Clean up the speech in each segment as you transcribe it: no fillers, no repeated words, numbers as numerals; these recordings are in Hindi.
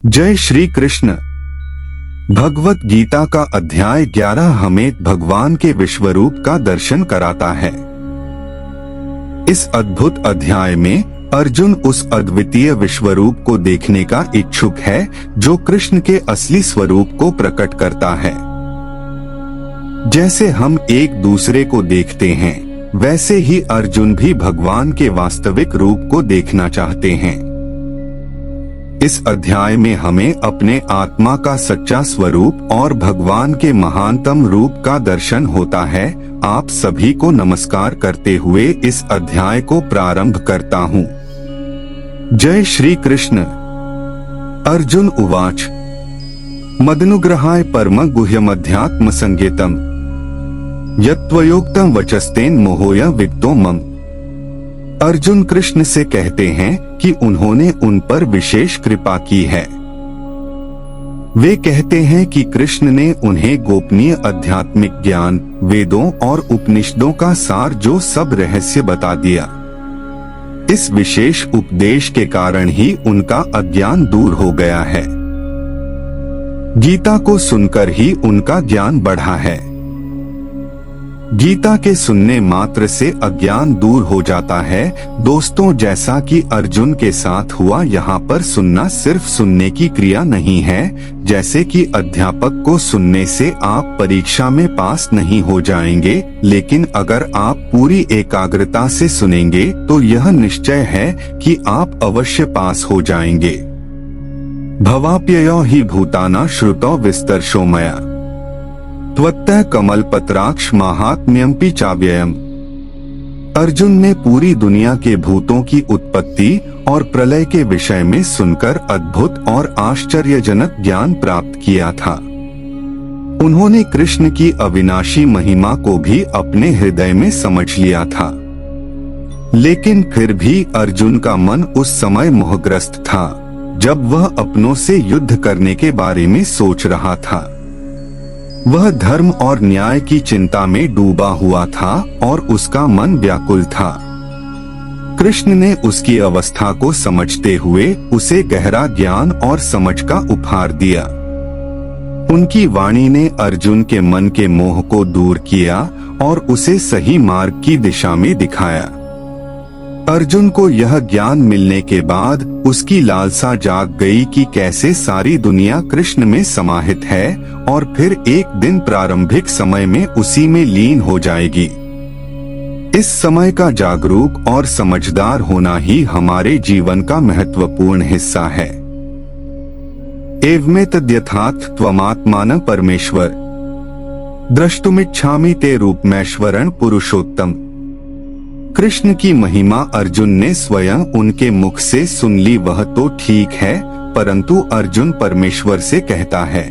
जय श्री कृष्ण। भगवत गीता का अध्याय 11 हमें भगवान के विश्वरूप का दर्शन कराता है। इस अद्भुत अध्याय में अर्जुन उस अद्वितीय विश्वरूप को देखने का इच्छुक है जो कृष्ण के असली स्वरूप को प्रकट करता है। जैसे हम एक दूसरे को देखते हैं, वैसे ही अर्जुन भी भगवान के वास्तविक रूप को देखना चाहते हैं। इस अध्याय में हमें अपने आत्मा का सच्चा स्वरूप और भगवान के महानतम रूप का दर्शन होता है। आप सभी को नमस्कार करते हुए इस अध्याय को प्रारंभ करता हूँ। जय श्री कृष्ण। अर्जुन उवाच मदनुग्रहाय परम गुह्यमध्यात्म संगीतम यत्त्वयोक्तं वचस्तेन मोहोय विक्तो मम। अर्जुन कृष्ण से कहते हैं कि उन्होंने उन पर विशेष कृपा की है। वे कहते हैं कि कृष्ण ने उन्हें गोपनीय आध्यात्मिक ज्ञान, वेदों और उपनिषदों का सार जो सब रहस्य बता दिया। इस विशेष उपदेश के कारण ही उनका अज्ञान दूर हो गया है। गीता को सुनकर ही उनका ज्ञान बढ़ा है। गीता के सुनने मात्र से अज्ञान दूर हो जाता है। दोस्तों, जैसा कि अर्जुन के साथ हुआ, यहाँ पर सुनना सिर्फ सुनने की क्रिया नहीं है। जैसे कि अध्यापक को सुनने से आप परीक्षा में पास नहीं हो जाएंगे, लेकिन अगर आप पूरी एकाग्रता से सुनेंगे तो यह निश्चय है कि आप अवश्य पास हो जाएंगे। भवाप्ययो हि भूताना श्रुतो विस्तरशो मया त्वत्तः कमलपत्राक्ष माहात्म्यम्पि चाव्ययम्। अर्जुन ने पूरी दुनिया के भूतों की उत्पत्ति और प्रलय के विषय में सुनकर अद्भुत और आश्चर्यजनक ज्ञान प्राप्त किया था। उन्होंने कृष्ण की अविनाशी महिमा को भी अपने हृदय में समझ लिया था। लेकिन फिर भी अर्जुन का मन उस समय मोहग्रस्त था, जब वह अपनों से युद्ध करने के बारे में सोच रहा था। वह धर्म और न्याय की चिंता में डूबा हुआ था और उसका मन व्याकुल था। कृष्ण ने उसकी अवस्था को समझते हुए उसे गहरा ज्ञान और समझ का उपहार दिया। उनकी वाणी ने अर्जुन के मन के मोह को दूर किया और उसे सही मार्ग की दिशा में दिखाया। अर्जुन को यह ज्ञान मिलने के बाद उसकी लालसा जाग गई कि कैसे सारी दुनिया कृष्ण में समाहित है और फिर एक दिन प्रारंभिक समय में उसी में लीन हो जाएगी। इस समय का जागरूक और समझदार होना ही हमारे जीवन का महत्वपूर्ण हिस्सा है। एवमेतद्यथात् त्वमात्मान परमेश्वर द्रष्टुमिच्छामि ते रूपमेश्वरं पुरुषोत्तम। कृष्ण की महिमा अर्जुन ने स्वयं उनके मुख से सुन ली, वह तो ठीक है, परंतु अर्जुन परमेश्वर से कहता है,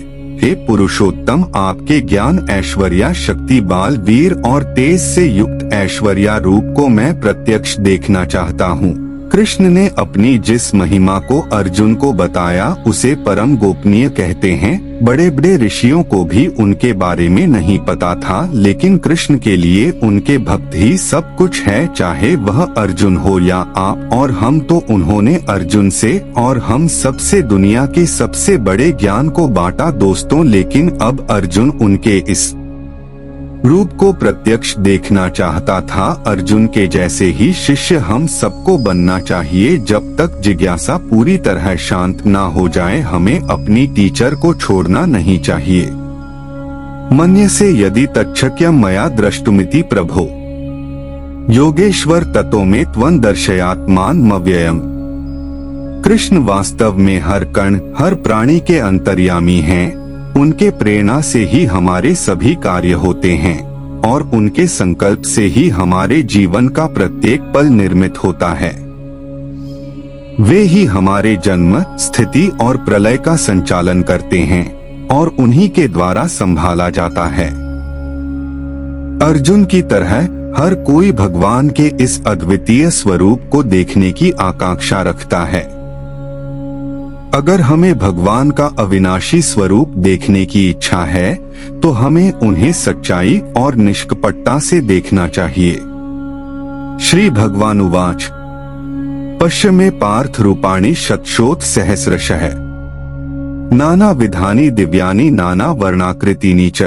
हे पुरुषोत्तम, आपके ज्ञान, ऐश्वर्या, शक्ति, बाल, वीर और तेज से युक्त ऐश्वर्या रूप को मैं प्रत्यक्ष देखना चाहता हूँ। कृष्ण ने अपनी जिस महिमा को अर्जुन को बताया उसे परम गोपनीय कहते हैं। बड़े बड़े ऋषियों को भी उनके बारे में नहीं पता था, लेकिन कृष्ण के लिए उनके भक्त ही सब कुछ है, चाहे वह अर्जुन हो या आप और हम। तो उन्होंने अर्जुन से और हम सबसे दुनिया के सबसे बड़े ज्ञान को बांटा दोस्तों। लेकिन अब अर्जुन उनके इस रूप को प्रत्यक्ष देखना चाहता था। अर्जुन के जैसे ही शिष्य हम सबको बनना चाहिए। जब तक जिज्ञासा पूरी तरह शांत ना हो जाए, हमें अपनी टीचर को छोड़ना नहीं चाहिए। मन्यसे यदि तच्छक्यं मया द्रष्टुमिति प्रभो योगेश्वर ततो मे त्वं दर्शयात्मानमव्ययम्। कृष्ण वास्तव में हर कण, हर प्राणी के अंतर्यामी हैं। उनके प्रेरणा से ही हमारे सभी कार्य होते हैं और उनके संकल्प से ही हमारे जीवन का प्रत्येक पल निर्मित होता है। वे ही हमारे जन्म, स्थिति और प्रलय का संचालन करते हैं और उन्हीं के द्वारा संभाला जाता है। अर्जुन की तरह हर कोई भगवान के इस अद्वितीय स्वरूप को देखने की आकांक्षा रखता है। अगर हमें भगवान का अविनाशी स्वरूप देखने की इच्छा है तो हमें उन्हें सच्चाई और निष्कपटता से देखना चाहिए। श्री भगवान उवाच पश्य मे पार्थ रूपाणि शतशोथ सहस्रशः नाना विधानी दिव्यानी नाना वर्णाकृतिनी च।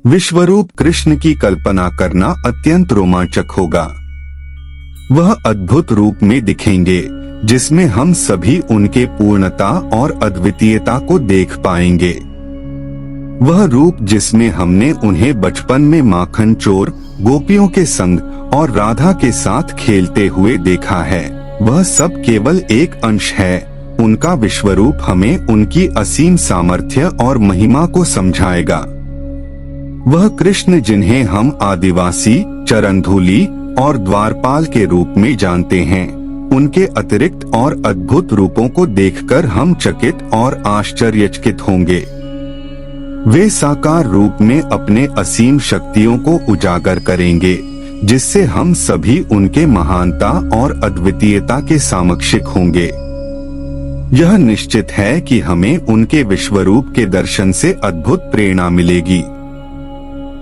विश्वरूप कृष्ण की कल्पना करना अत्यंत रोमांचक होगा। वह अद्भुत रूप में दिखेंगे जिसमें हम सभी उनके पूर्णता और अद्वितीयता को देख पाएंगे। वह रूप जिसमें हमने उन्हें बचपन में माखन चोर, गोपियों के संग और राधा के साथ खेलते हुए देखा है, वह सब केवल एक अंश है। उनका विश्वरूप हमें उनकी असीम सामर्थ्य और महिमा को समझाएगा। वह कृष्ण जिन्हें हम आदिवासी, चरणधूली और द्वारपाल के रूप में जानते हैं, उनके अतिरिक्त और अद्भुत रूपों को देखकर हम चकित और आश्चर्यचकित होंगे। वे साकार रूप में अपने असीम शक्तियों को उजागर करेंगे, जिससे हम सभी उनके महानता और अद्वितीयता के सामक्षिक होंगे। यह निश्चित है कि हमें उनके विश्वरूप के दर्शन से अद्भुत प्रेरणा मिलेगी।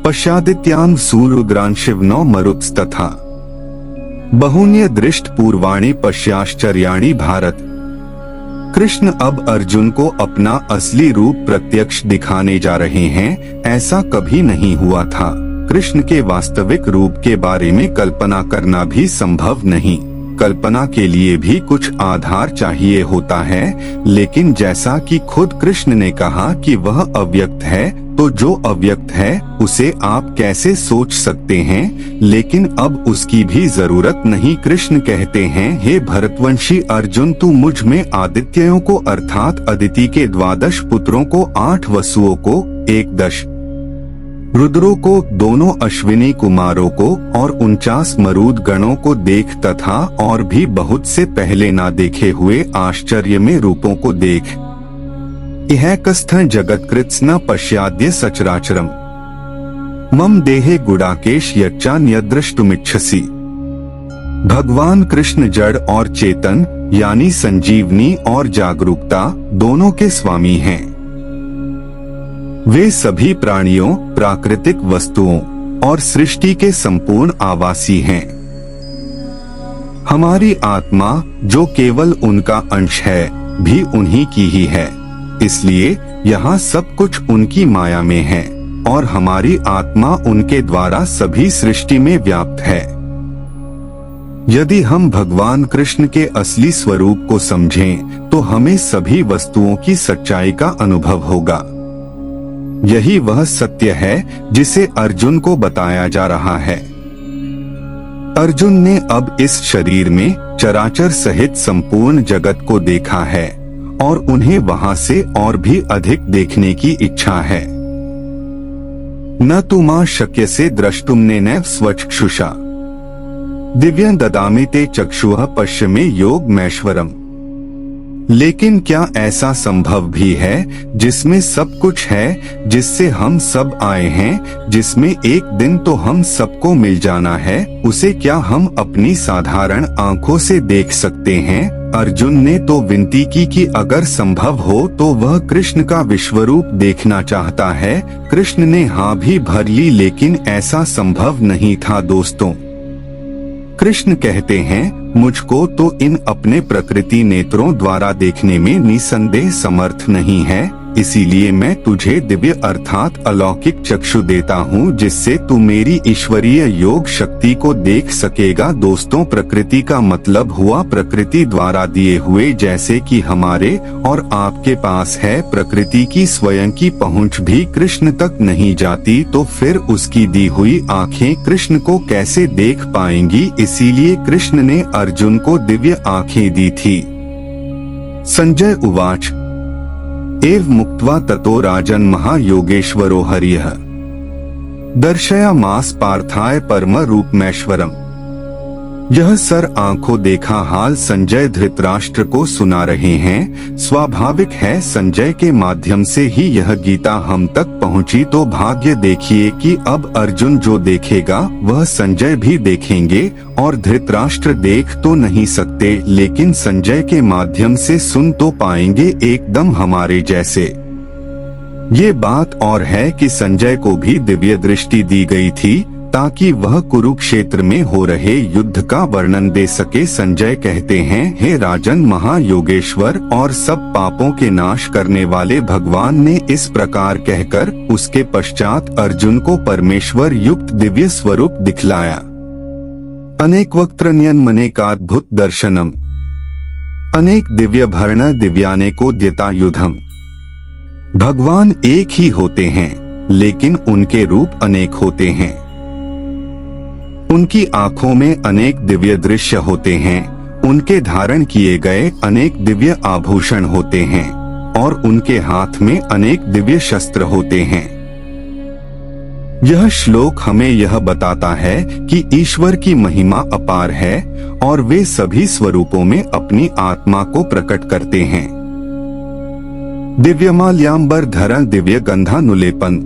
पश्चादित्यां सूर्यग्रांशिवनो मरुत्स्तथा बहुन्य दृष्ट पूर्वाणि पश्चाश्चर्याणि भारत। कृष्ण अब अर्जुन को अपना असली रूप प्रत्यक्ष दिखाने जा रहे हैं। ऐसा कभी नहीं हुआ था। कृष्ण के वास्तविक रूप के बारे में कल्पना करना भी संभव नहीं। कल्पना के लिए भी कुछ आधार चाहिए होता है, लेकिन जैसा कि खुद कृष्ण ने कहा कि वह अव्यक्त है, तो जो अव्यक्त है उसे आप कैसे सोच सकते हैं, लेकिन अब उसकी भी जरूरत नहीं। कृष्ण कहते हैं, हे भरतवंशी अर्जुन, तू मुझ में आदित्यों को अर्थात अदिति के 12 पुत्रों को, 8 वसुओं को, 11 रुद्रों को, दोनों अश्विनी कुमारों को और 49 मरूद गणों को देख तथा और भी बहुत से पहले ना देखे हुए आश्चर्यमय रूपों को देख। यह कस्थं जगत्कृत्स न पश्याद्य सचराचरम मम देहे गुडाकेश यच्चान्यद्रष्टुमिच्छसि। भगवान कृष्ण जड़ और चेतन यानी संजीवनी और जागरूकता दोनों के स्वामी हैं। वे सभी प्राणियों, प्राकृतिक वस्तुओं और सृष्टि के संपूर्ण आवासी हैं। हमारी आत्मा जो केवल उनका अंश है, भी उन्हीं की ही है। इसलिए यहाँ सब कुछ उनकी माया में है और हमारी आत्मा उनके द्वारा सभी सृष्टि में व्याप्त है। यदि हम भगवान कृष्ण के असली स्वरूप को समझें, तो हमें सभी वस्तुओं की सच्चाई का अनुभव होगा। यही वह सत्य है जिसे अर्जुन को बताया जा रहा है। अर्जुन ने अब इस शरीर में चराचर सहित संपूर्ण जगत को देखा है और उन्हें वहां से और भी अधिक देखने की इच्छा है। न तु मां शक्यसे द्रष्टुम्ने नैव स्वचक्षुषा दिव्यं ददामि ते चक्षुः पश्य मे योगमैश्वरम्। लेकिन क्या ऐसा संभव भी है जिसमें सब कुछ है, जिससे हम सब आए हैं, जिसमें एक दिन तो हम सबको मिल जाना है, उसे क्या हम अपनी साधारण आंखों से देख सकते हैं? अर्जुन ने तो विनती की कि अगर संभव हो तो वह कृष्ण का विश्वरूप देखना चाहता है। कृष्ण ने हाँ भी भर ली, लेकिन ऐसा संभव नहीं था। दोस्तों, कृष्ण कहते हैं, मुझको तो इन अपने प्रकृति नेत्रों द्वारा देखने में निसंदेह समर्थ नहीं है, इसीलिए मैं तुझे दिव्य अर्थात अलौकिक चक्षु देता हूँ, जिससे तू मेरी ईश्वरीय योग शक्ति को देख सकेगा। दोस्तों, प्रकृति का मतलब हुआ प्रकृति द्वारा दिए हुए, जैसे कि हमारे और आपके पास है। प्रकृति की स्वयं की पहुँच भी कृष्ण तक नहीं जाती, तो फिर उसकी दी हुई आँखें कृष्ण को कैसे देख पाएंगी? इसीलिए कृष्ण ने अर्जुन को दिव्य आँखें दी थी। संजय उवाच एव मुक्त्वा ततो राजन महायोगेश्वरो हरिः दर्शयामास पार्थाय परम रूपमैश्वरम्। यह सर आंखों देखा हाल संजय धृतराष्ट्र को सुना रहे हैं। स्वाभाविक है, संजय के माध्यम से ही यह गीता हम तक पहुंची। तो भाग्य देखिए कि अब अर्जुन जो देखेगा वह संजय भी देखेंगे, और धृतराष्ट्र देख तो नहीं सकते, लेकिन संजय के माध्यम से सुन तो पाएंगे, एकदम हमारे जैसे। ये बात और है कि संजय को भी दिव्य दृष्टि दी गई थी ताकि वह कुरुक्षेत्र में हो रहे युद्ध का वर्णन दे सके। संजय कहते हैं, हे राजन, महायोगेश्वर और सब पापों के नाश करने वाले भगवान ने इस प्रकार कहकर उसके पश्चात अर्जुन को परमेश्वर युक्त दिव्य स्वरूप दिखलाया। अनेक वक्त्रन्यन्मनेकाद्भुत दर्शनम, अनेक दिव्य भर्ण दिव्यानेकोद्यतायुधम। भगवान एक ही होते हैं, लेकिन उनके रूप अनेक होते हैं। उनकी आंखों में अनेक दिव्य दृश्य होते हैं, उनके धारण किए गए अनेक दिव्य आभूषण होते हैं और उनके हाथ में अनेक दिव्य शस्त्र होते हैं। यह श्लोक हमें यह बताता है कि ईश्वर की महिमा अपार है और वे सभी स्वरूपों में अपनी आत्मा को प्रकट करते हैं। दिव्यमाल्याम्बर धरण दिव्य गंधानुलेपन,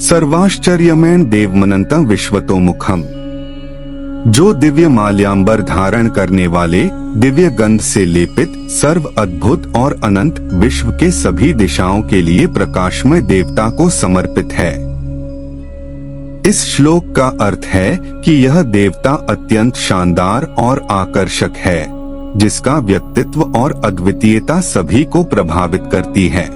सर्वाश्चर्यमय देवमनंतं विश्वतोमुखम। जो दिव्य माल्याम्बर धारण करने वाले, दिव्य गंध से लेपित, सर्व अद्भुत और अनंत, विश्व के सभी दिशाओं के लिए प्रकाशमय देवता को समर्पित है। इस श्लोक का अर्थ है कि यह देवता अत्यंत शानदार और आकर्षक है, जिसका व्यक्तित्व और अद्वितीयता सभी को प्रभावित करती है।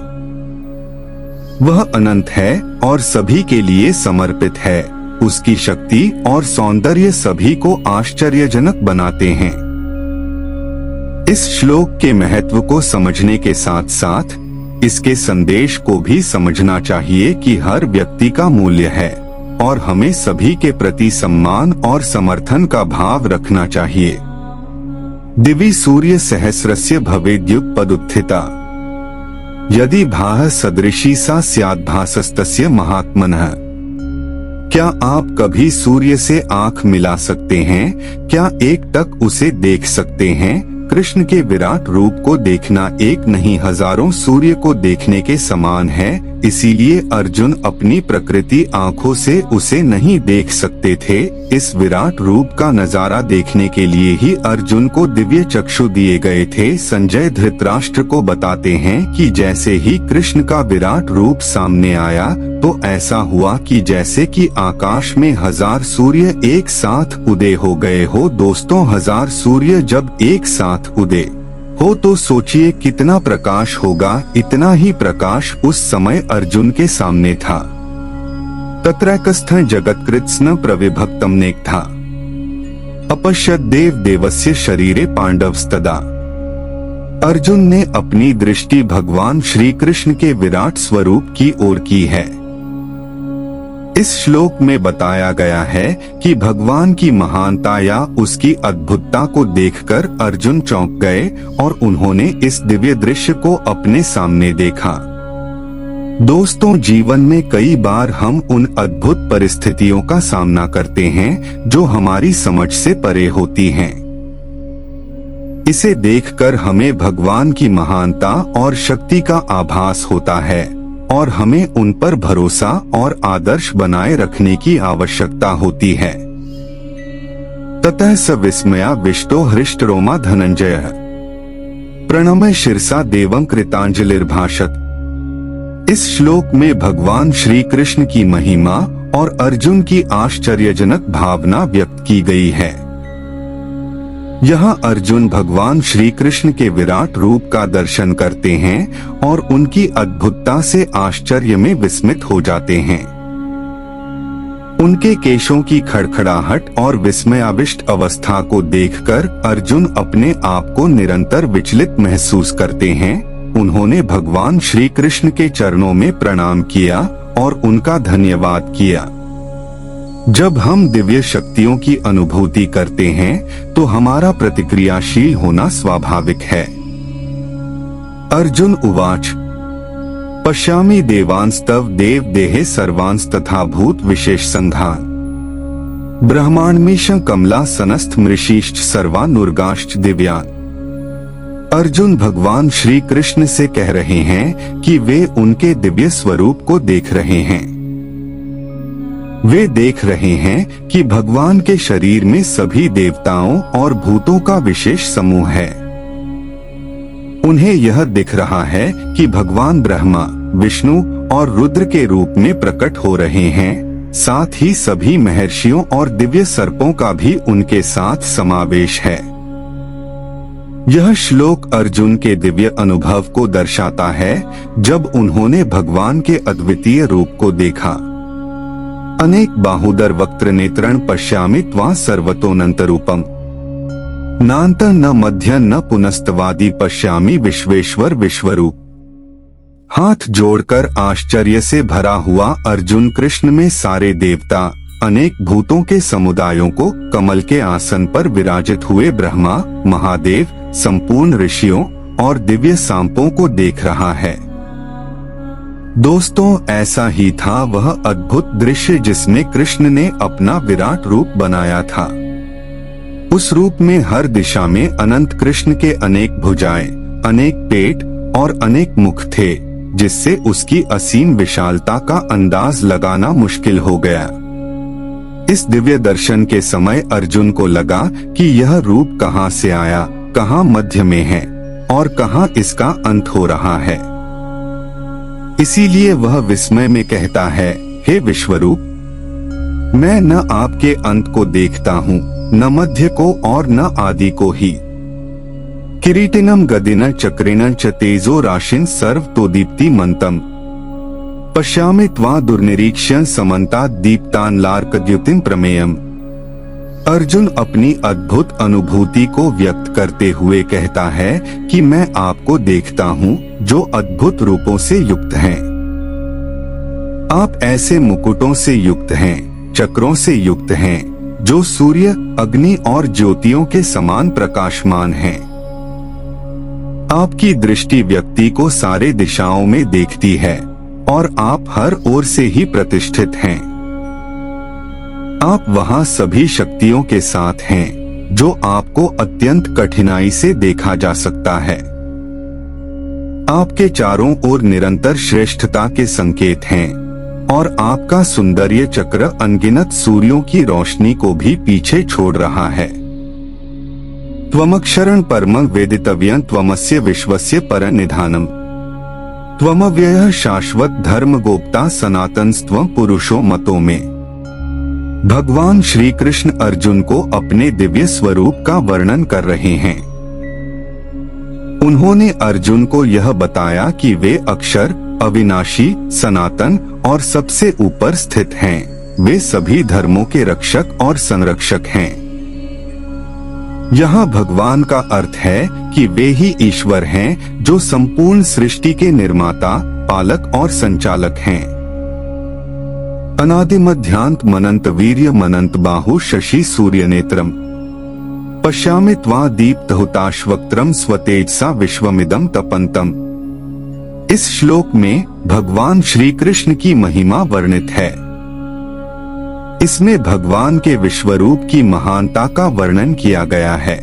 वह अनंत है और सभी के लिए समर्पित है। उसकी शक्ति और सौंदर्य सभी को आश्चर्यजनक बनाते हैं। इस श्लोक के महत्व को समझने के साथ साथ इसके संदेश को भी समझना चाहिए कि हर व्यक्ति का मूल्य है और हमें सभी के प्रति सम्मान और समर्थन का भाव रखना चाहिए। दिवि सूर्य सहस्रस्य भवेद्युत्पदुत्थिता, यदि भाः सदृशी सा स्याद्भासस्तस्य महात्मनः। क्या आप कभी सूर्य से आंख मिला सकते हैं? क्या एक टक उसे देख सकते हैं? कृष्ण के विराट रूप को देखना एक नहीं हजारों सूर्य को देखने के समान है। इसीलिए अर्जुन अपनी प्रकृति आंखों से उसे नहीं देख सकते थे। इस विराट रूप का नजारा देखने के लिए ही अर्जुन को दिव्य चक्षु दिए गए थे। संजय धृतराष्ट्र को बताते हैं कि जैसे ही कृष्ण का विराट रूप सामने आया तो ऐसा हुआ कि जैसे कि आकाश में 1000 सूर्य एक साथ उदय हो गए हो। दोस्तों, 1000 सूर्य जब एक साथ उदय हो तो सोचिए कितना प्रकाश होगा। इतना ही प्रकाश उस समय अर्जुन के सामने था। तत्रैकस्थं जगत्कृत्स्न प्रविभक्तम नेक्था, अपश्यत् देव देवस्य शरीरे पांडवस्तदा। अर्जुन ने अपनी दृष्टि भगवान श्री कृष्ण के विराट स्वरूप की ओर की है। इस श्लोक में बताया गया है कि भगवान की महानता या उसकी अद्भुतता को देखकर अर्जुन चौंक गए और उन्होंने इस दिव्य दृश्य को अपने सामने देखा। दोस्तों, जीवन में कई बार हम उन अद्भुत परिस्थितियों का सामना करते हैं जो हमारी समझ से परे होती हैं। इसे देखकर हमें भगवान की महानता और शक्ति का आभास होता है और हमें उन पर भरोसा और आदर्श बनाए रखने की आवश्यकता होती है। ततः स विस्मया विष्टो हृष्टरोमा धनंजयः, प्रणम्य शिरसा देवं कृतांजलिर्भाषत। इस श्लोक में भगवान श्री कृष्ण की महिमा और अर्जुन की आश्चर्यजनक भावना व्यक्त की गई है। यहाँ अर्जुन भगवान श्री कृष्ण के विराट रूप का दर्शन करते हैं और उनकी अद्भुतता से आश्चर्य में विस्मित हो जाते हैं। उनके केशों की खड़खड़ाहट और विस्मयाविष्ट अवस्था को देखकर अर्जुन अपने आप को निरंतर विचलित महसूस करते हैं। उन्होंने भगवान श्री कृष्ण के चरणों में प्रणाम किया और उनका धन्यवाद किया। जब हम दिव्य शक्तियों की अनुभूति करते हैं तो हमारा प्रतिक्रियाशील होना स्वाभाविक है। अर्जुन उवाच, पश्यामि देवांस्तव देव देहे सर्वांस तथा भूत विशेष संधान, ब्रह्मांडमीश कमला सनस्थ मृषिश्च सर्वा नुर्गाश्च दिव्यान। अर्जुन भगवान श्री कृष्ण से कह रहे हैं कि वे उनके दिव्य स्वरूप को देख रहे हैं। वे देख रहे हैं कि भगवान के शरीर में सभी देवताओं और भूतों का विशेष समूह है। उन्हें यह दिख रहा है कि भगवान ब्रह्मा, विष्णु और रुद्र के रूप में प्रकट हो रहे हैं साथ ही सभी महर्षियों और दिव्य सर्पों का भी उनके साथ समावेश है। यह श्लोक अर्जुन के दिव्य अनुभव को दर्शाता है जब उन्होंने भगवान के अद्वितीय रूप को देखा। अनेक बाहुदर वक्त्र नेत्रं पश्यामि त्वां सर्वतोऽनन्तरूपम् नान्त न मध्य न पुनस्तवादि पश्यामि विश्वेश्वर विश्वरूप। हाथ जोड़कर आश्चर्य से भरा हुआ अर्जुन कृष्ण में सारे देवता, अनेक भूतों के समुदायों को, कमल के आसन पर विराजित हुए ब्रह्मा, महादेव, संपूर्ण ऋषियों और दिव्य सांपों को देख रहा है। दोस्तों, ऐसा ही था वह अद्भुत दृश्य जिसमें कृष्ण ने अपना विराट रूप बनाया था। उस रूप में हर दिशा में अनंत कृष्ण के अनेक भुजाएं, अनेक पेट और अनेक मुख थे, जिससे उसकी असीम विशालता का अंदाज लगाना मुश्किल हो गया। इस दिव्य दर्शन के समय अर्जुन को लगा कि यह रूप कहाँ से आया, कहाँ मध्य में है और कहाँ इसका अंत हो रहा है। इसीलिए वह विस्मय में कहता है, हे विश्वरूप, मैं न आपके अंत को देखता हूँ, न मध्य को और न आदि को ही। किरीटिनम गदिन चक्रिन च तेजो राशिन सर्व तो दीप्ति मंतम पश्यामि त्वां दुर्निरीक्ष्य समन्ता दीप्तान लार्कद्युतिम प्रमेयम। अर्जुन अपनी अद्भुत अनुभूति को व्यक्त करते हुए कहता है कि मैं आपको देखता हूँ जो अद्भुत रूपों से युक्त हैं। आप ऐसे मुकुटों से युक्त हैं, चक्रों से युक्त हैं, जो सूर्य, अग्नि और ज्योतियों के समान प्रकाशमान हैं। आपकी दृष्टि व्यक्ति को सारे दिशाओं में देखती है और आप हर ओर से ही प्रतिष्ठित हैं। आप वहां सभी शक्तियों के साथ हैं जो आपको अत्यंत कठिनाई से देखा जा सकता है। आपके चारों ओर निरंतर श्रेष्ठता के संकेत हैं और आपका सुंदर्य चक्र अनगिनत सूर्यों की रोशनी को भी पीछे छोड़ रहा है। त्वमक्षरं परमं वेदितव्यं त्वमस्य विश्वस्य परनिधानम् त्वमव्ययः शाश्वत धर्म गोप्ता सनातनस्त्वं पुरुषो मतो में। भगवान श्री कृष्ण अर्जुन को अपने दिव्य स्वरूप का वर्णन कर रहे हैं। उन्होंने अर्जुन को यह बताया कि वे अक्षर, अविनाशी, सनातन और सबसे ऊपर स्थित हैं। वे सभी धर्मों के रक्षक और संरक्षक हैं। यहाँ भगवान का अर्थ है कि वे ही ईश्वर हैं जो संपूर्ण सृष्टि के निर्माता, पालक और संचालक हैं। अनादिमध्यांत मनंत वीर्य मनंत बाहु शशि सूर्य नेत्रम पश्यामि त्वां दीप्तहुताश्वक्त्रम स्वतेजसा विश्वमिदं तपन्तम। इस श्लोक में भगवान श्री कृष्ण की महिमा वर्णित है। इसमें भगवान के विश्वरूप की महानता का वर्णन किया गया है।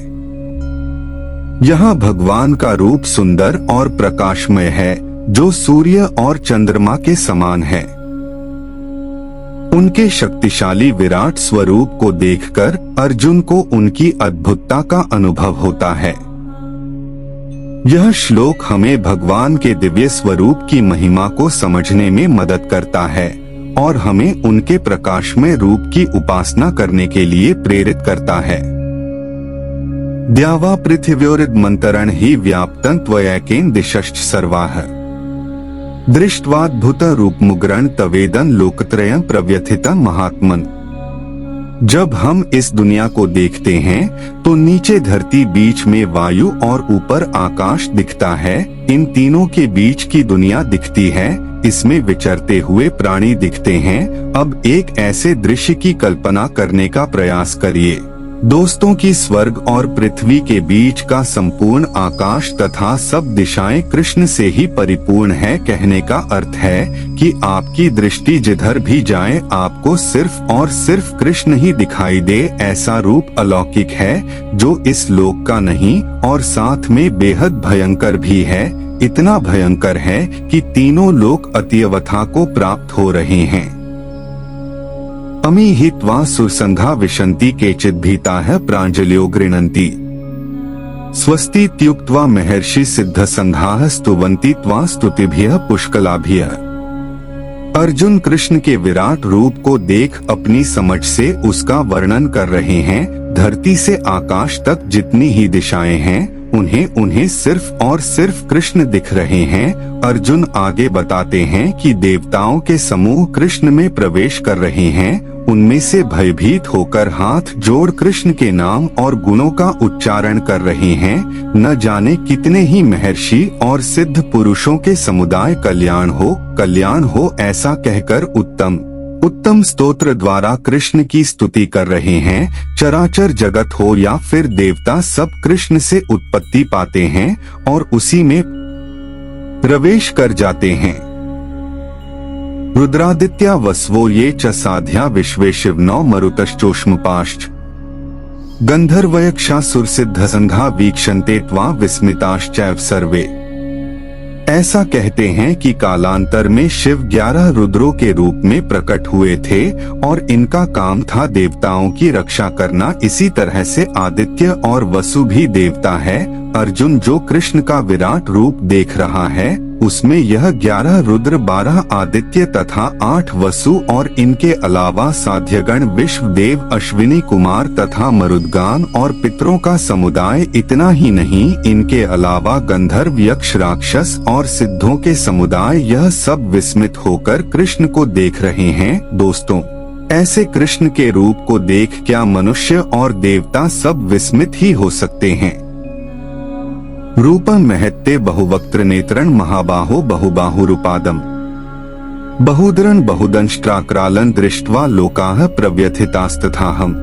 यहाँ भगवान का रूप सुंदर और प्रकाशमय है, जो सूर्य और चंद्रमा के समान है। उनके शक्तिशाली विराट स्वरूप को देखकर अर्जुन को उनकी अद्भुतता का अनुभव होता है। यह श्लोक हमें भगवान के दिव्य स्वरूप की महिमा को समझने में मदद करता है और हमें उनके प्रकाशमय रूप की उपासना करने के लिए प्रेरित करता है। द्यावा पृथिव्योरिदमन्तरं हि व्याप्तं त्वयैकेन दिशश्च सर्वाः दृष्ट्वाद्भुत रूपमुग्रं तवेदं लोकत्रयं प्रव्यथितं महात्मन्। जब हम इस दुनिया को देखते हैं तो नीचे धरती, बीच में वायु और ऊपर आकाश दिखता है। इन तीनों के बीच की दुनिया दिखती है, इसमें विचरते हुए प्राणी दिखते हैं। अब एक ऐसे दृश्य की कल्पना करने का प्रयास करिए दोस्तों की स्वर्ग और पृथ्वी के बीच का संपूर्ण आकाश तथा सब दिशाएं कृष्ण से ही परिपूर्ण है। कहने का अर्थ है कि आपकी दृष्टि जिधर भी जाए आपको सिर्फ और सिर्फ कृष्ण ही दिखाई दे। ऐसा रूप अलौकिक है जो इस लोक का नहीं और साथ में बेहद भयंकर भी है। इतना भयंकर है कि तीनों लोक अतियवथा को प्राप्त हो रहे हैं। अमी हि त्वां सुरसंघा विशन्ति केचित् भीताः प्राञ्जलयो गृह्णन्ति स्वस्तीत्युक्त्वा महर्षि सिद्धसंघाः स्तुवन्ति त्वां स्तुतिभ्यः पुष्कलाभ्यः। अर्जुन कृष्ण के विराट रूप को देख अपनी समझ से उसका वर्णन कर रहे हैं। धरती से आकाश तक जितनी ही दिशाएं हैं उन्हें सिर्फ और सिर्फ कृष्ण दिख रहे हैं। अर्जुन आगे बताते हैं कि देवताओं के समूह कृष्ण में प्रवेश कर रहे हैं। उनमें से भयभीत होकर हाथ जोड़ कृष्ण के नाम और गुणों का उच्चारण कर रहे हैं। न जाने कितने ही महर्षि और सिद्ध पुरुषों के समुदाय कल्याण हो ऐसा कहकर उत्तम स्तोत्र द्वारा कृष्ण की स्तुति कर रहे हैं। चराचर जगत हो या फिर देवता सब कृष्ण से उत्पत्ति पाते हैं और उसी में प्रवेश कर जाते हैं। रुद्रादित्या वसवो ये च साध्या विश्वे शिवनो मरुतश्चोष्मपाश्च गंधर्वयक्षासुर सिद्ध संघा वीक्षन्ते त्वा विस्मिताश्चैव सर्वे। ऐसा कहते हैं कि कालांतर में शिव 11 रुद्रों के रूप में प्रकट हुए थे और इनका काम था देवताओं की रक्षा करना। इसी तरह से आदित्य और वसु भी देवता है। अर्जुन जो कृष्ण का विराट रूप देख रहा है उसमें यह 11 रुद्र 12 आदित्य तथा 8 वसु और इनके अलावा साध्यगण विश्वदेव अश्विनी कुमार तथा मरुदगान और पितरों का समुदाय। इतना ही नहीं, इनके अलावा गंधर्व यक्ष राक्षस और सिद्धों के समुदाय यह सब विस्मित होकर कृष्ण को देख रहे हैं। दोस्तों, ऐसे कृष्ण के रूप को देख क्या मनुष्य और देवता सब विस्मित ही हो सकते हैं। रूपं महत्ते बहुवक्त्र नेत्रं महाबाहो बहुबाहुरुपादम् बहुदरन् बहुदंष्ट्राक्रालं दृष्ट्वा लोकाः प्रव्यथितास्तथाहम्।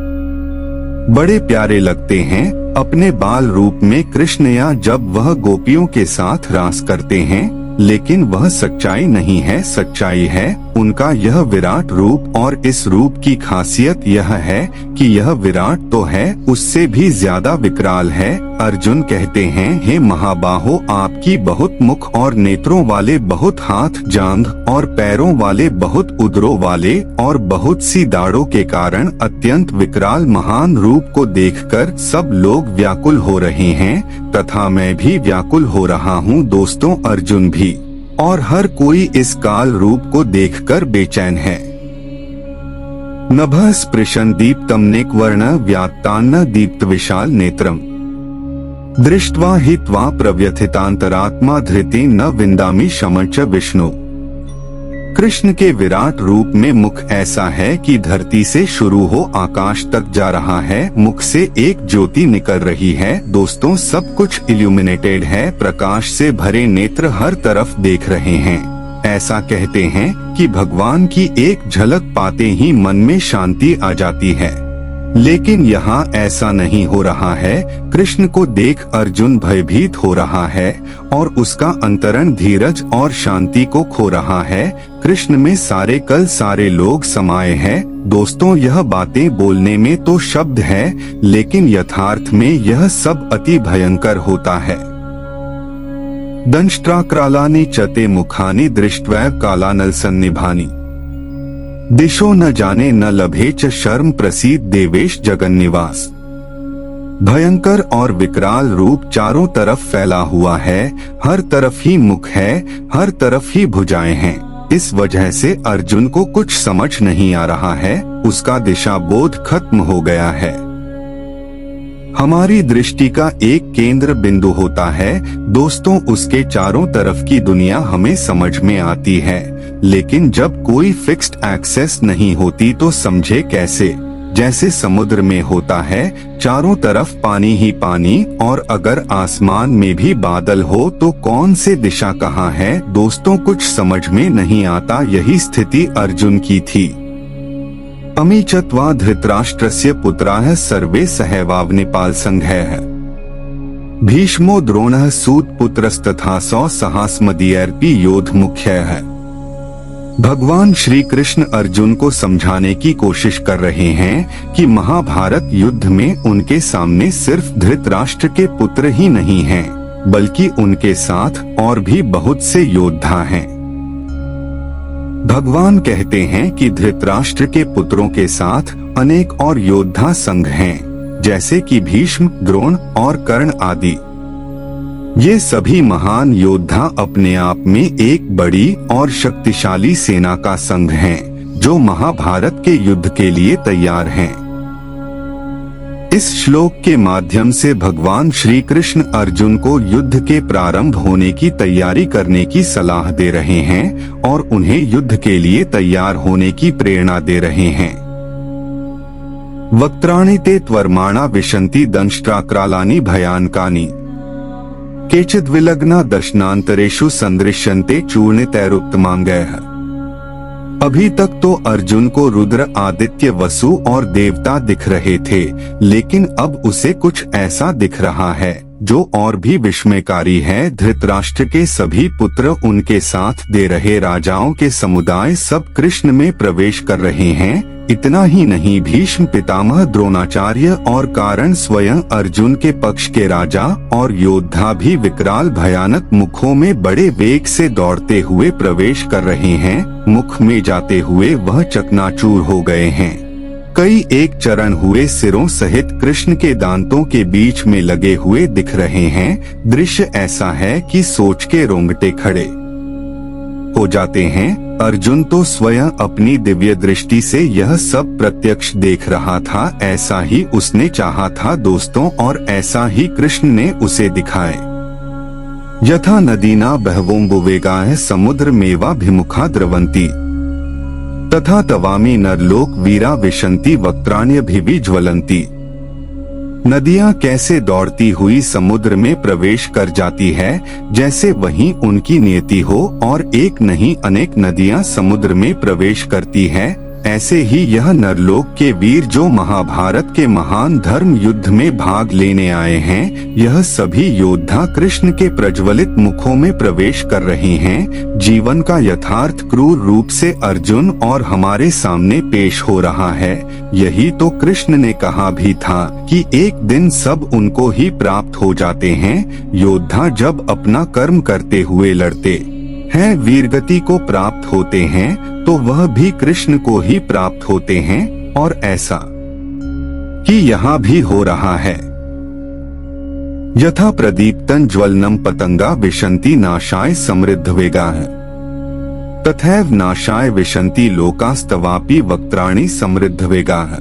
बड़े प्यारे लगते हैं अपने बाल रूप में कृष्ण या जब वह गोपियों के साथ रास करते हैं, लेकिन वह सच्चाई नहीं है। सच्चाई है उनका यह विराट रूप और इस रूप की खासियत यह है कि यह विराट तो है, उससे भी ज्यादा विकराल है। अर्जुन कहते हैं, हे महाबाहो, आपकी बहुत मुख और नेत्रों वाले, बहुत हाथ जांघ और पैरों वाले, बहुत उदरों वाले और बहुत सी दाढ़ों के कारण अत्यंत विकराल महान रूप को देखकर सब लोग व्याकुल हो रहे हैं तथा मैं भी व्याकुल हो रहा हूँ। दोस्तों, अर्जुन भी और हर कोई इस काल रूप को देखकर बेचैन है। नभः स्पृशन् दीप्तं नेकवर्ण व्यात्तान्न दीप्त विशाल नेत्रम दृष्ट्वा हि त्वा प्रव्यथितांतरात्मा धृति न विंदामि शमं च विष्णु। कृष्ण के विराट रूप में मुख ऐसा है कि धरती से शुरू हो आकाश तक जा रहा है। मुख से एक ज्योति निकल रही है। दोस्तों, सब कुछ इल्यूमिनेटेड है। प्रकाश से भरे नेत्र हर तरफ देख रहे हैं। ऐसा कहते हैं कि भगवान की एक झलक पाते ही मन में शांति आ जाती है, लेकिन यहाँ ऐसा नहीं हो रहा है। कृष्ण को देख अर्जुन भयभीत हो रहा है और उसका अंतरण धीरज और शांति को खो रहा है। कृष्ण में सारे लोग समाये हैं। दोस्तों, यह बातें बोलने में तो शब्द है, लेकिन यथार्थ में यह सब अति भयंकर होता है। दंष्ट्राक्रालानि चते मुखानि दृष्ट्वैव कालानलसन्निभानि दिशो न जाने न लभे च शर्म प्रसीद देवेश जगन्निवास। भयंकर और विकराल रूप चारों तरफ फैला हुआ है। हर तरफ ही मुख है, हर तरफ ही भुजाएं हैं। इस वजह से अर्जुन को कुछ समझ नहीं आ रहा है। उसका दिशा बोध खत्म हो गया है। हमारी दृष्टि का एक केंद्र बिंदु होता है। दोस्तों, उसके चारों तरफ की दुनिया हमें समझ में आती है, लेकिन जब कोई फिक्स्ड एक्सेस नहीं होती तो समझे कैसे। जैसे समुद्र में होता है, चारों तरफ पानी ही पानी, और अगर आसमान में भी बादल हो तो कौन से दिशा कहाँ है। दोस्तों, कुछ समझ में नहीं आता। यही स्थिति अर्जुन की थी। अमी च त्वा धृतराष्ट्रस्य पुत्राः सर्वे सहैवावनिपाल संघैः भीष्मो द्रोणः सूत पुत्रस्तथासौ सहास्मदीयर्पि योध मुख्यः। भगवान श्री कृष्ण अर्जुन को समझाने की कोशिश कर रहे हैं कि महाभारत युद्ध में उनके सामने सिर्फ धृतराष्ट्र के पुत्र ही नहीं हैं, बल्कि उनके साथ और भी बहुत से योद्धा हैं। भगवान कहते हैं कि धृतराष्ट्र के पुत्रों के साथ अनेक और योद्धा संघ हैं, जैसे कि भीष्म, द्रोण और कर्ण आदि। ये सभी महान योद्धा अपने आप में एक बड़ी और शक्तिशाली सेना का संघ हैं, जो महाभारत के युद्ध के लिए तैयार हैं। इस श्लोक के माध्यम से भगवान श्री कृष्ण अर्जुन को युद्ध के प्रारंभ होने की तैयारी करने की सलाह दे रहे हैं और उन्हें युद्ध के लिए तैयार होने की प्रेरणा दे रहे हैं। वक्त्राणि ते त्वर्माणा विशन्ति दंष्ट्राक्रालानि भयानकानि केचिद् विलग्ना दशनान्तरेषु सन्दृश्यन्ते चूर्णितैरुत्तमांगैः। अभी तक तो अर्जुन को रुद्र, आदित्य, वसु और देवता दिख रहे थे, लेकिन अब उसे कुछ ऐसा दिख रहा है जो और भी विस्मयकारी है। धृतराष्ट्र के सभी पुत्र, उनके साथ दे रहे राजाओं के समुदाय सब कृष्ण में प्रवेश कर रहे हैं। इतना ही नहीं, भीष्म पितामह, द्रोणाचार्य और कारण स्वयं अर्जुन के पक्ष के राजा और योद्धा भी विकराल भयानक मुखों में बड़े वेग से दौड़ते हुए प्रवेश कर रहे हैं। मुख में जाते हुए वह चकनाचूर हो गए हैं। कई एक चरण हुए सिरों सहित कृष्ण के दांतों के बीच में लगे हुए दिख रहे हैं। दृश्य ऐसा है कि सोच के रोंगटे खड़े हो जाते हैं। अर्जुन तो स्वयं अपनी दिव्य दृष्टि से यह सब प्रत्यक्ष देख रहा था। ऐसा ही उसने चाहा था दोस्तों, और ऐसा ही कृष्ण ने उसे दिखाए। यथा नदीना बहवोम्बुवेगाः समुद्रमेवाभिमुखा द्रवन्ति तथा तवामी नरलोक वीरा विशन्ति वक्त्राण्यभिज्वलन्ति। नदियां कैसे दौड़ती हुई समुद्र में प्रवेश कर जाती है, जैसे वहीं उनकी नियति हो और एक नहीं अनेक नदियां समुद्र में प्रवेश करती है, ऐसे ही यह नरलोक के वीर जो महाभारत के महान धर्म युद्ध में भाग लेने आए हैं, यह सभी योद्धा कृष्ण के प्रज्वलित मुखों में प्रवेश कर रहे हैं। जीवन का यथार्थ क्रूर रूप से अर्जुन और हमारे सामने पेश हो रहा है। यही तो कृष्ण ने कहा भी था कि एक दिन सब उनको ही प्राप्त हो जाते हैं। योद्धा जब अपना कर्म करते हुए लड़ते हैं, वीरगति को प्राप्त होते हैं, तो वह भी कृष्ण को ही प्राप्त होते हैं। और ऐसा कि यहाँ भी हो रहा है। यथा प्रदीप्तं ज्वलनं पतंगा विशन्ति नाशाय समृद्ध वेगाः तथैव नाशाय विशन्ति लोकास्तवापि वक्त्राणि समृद्ध वेगाः।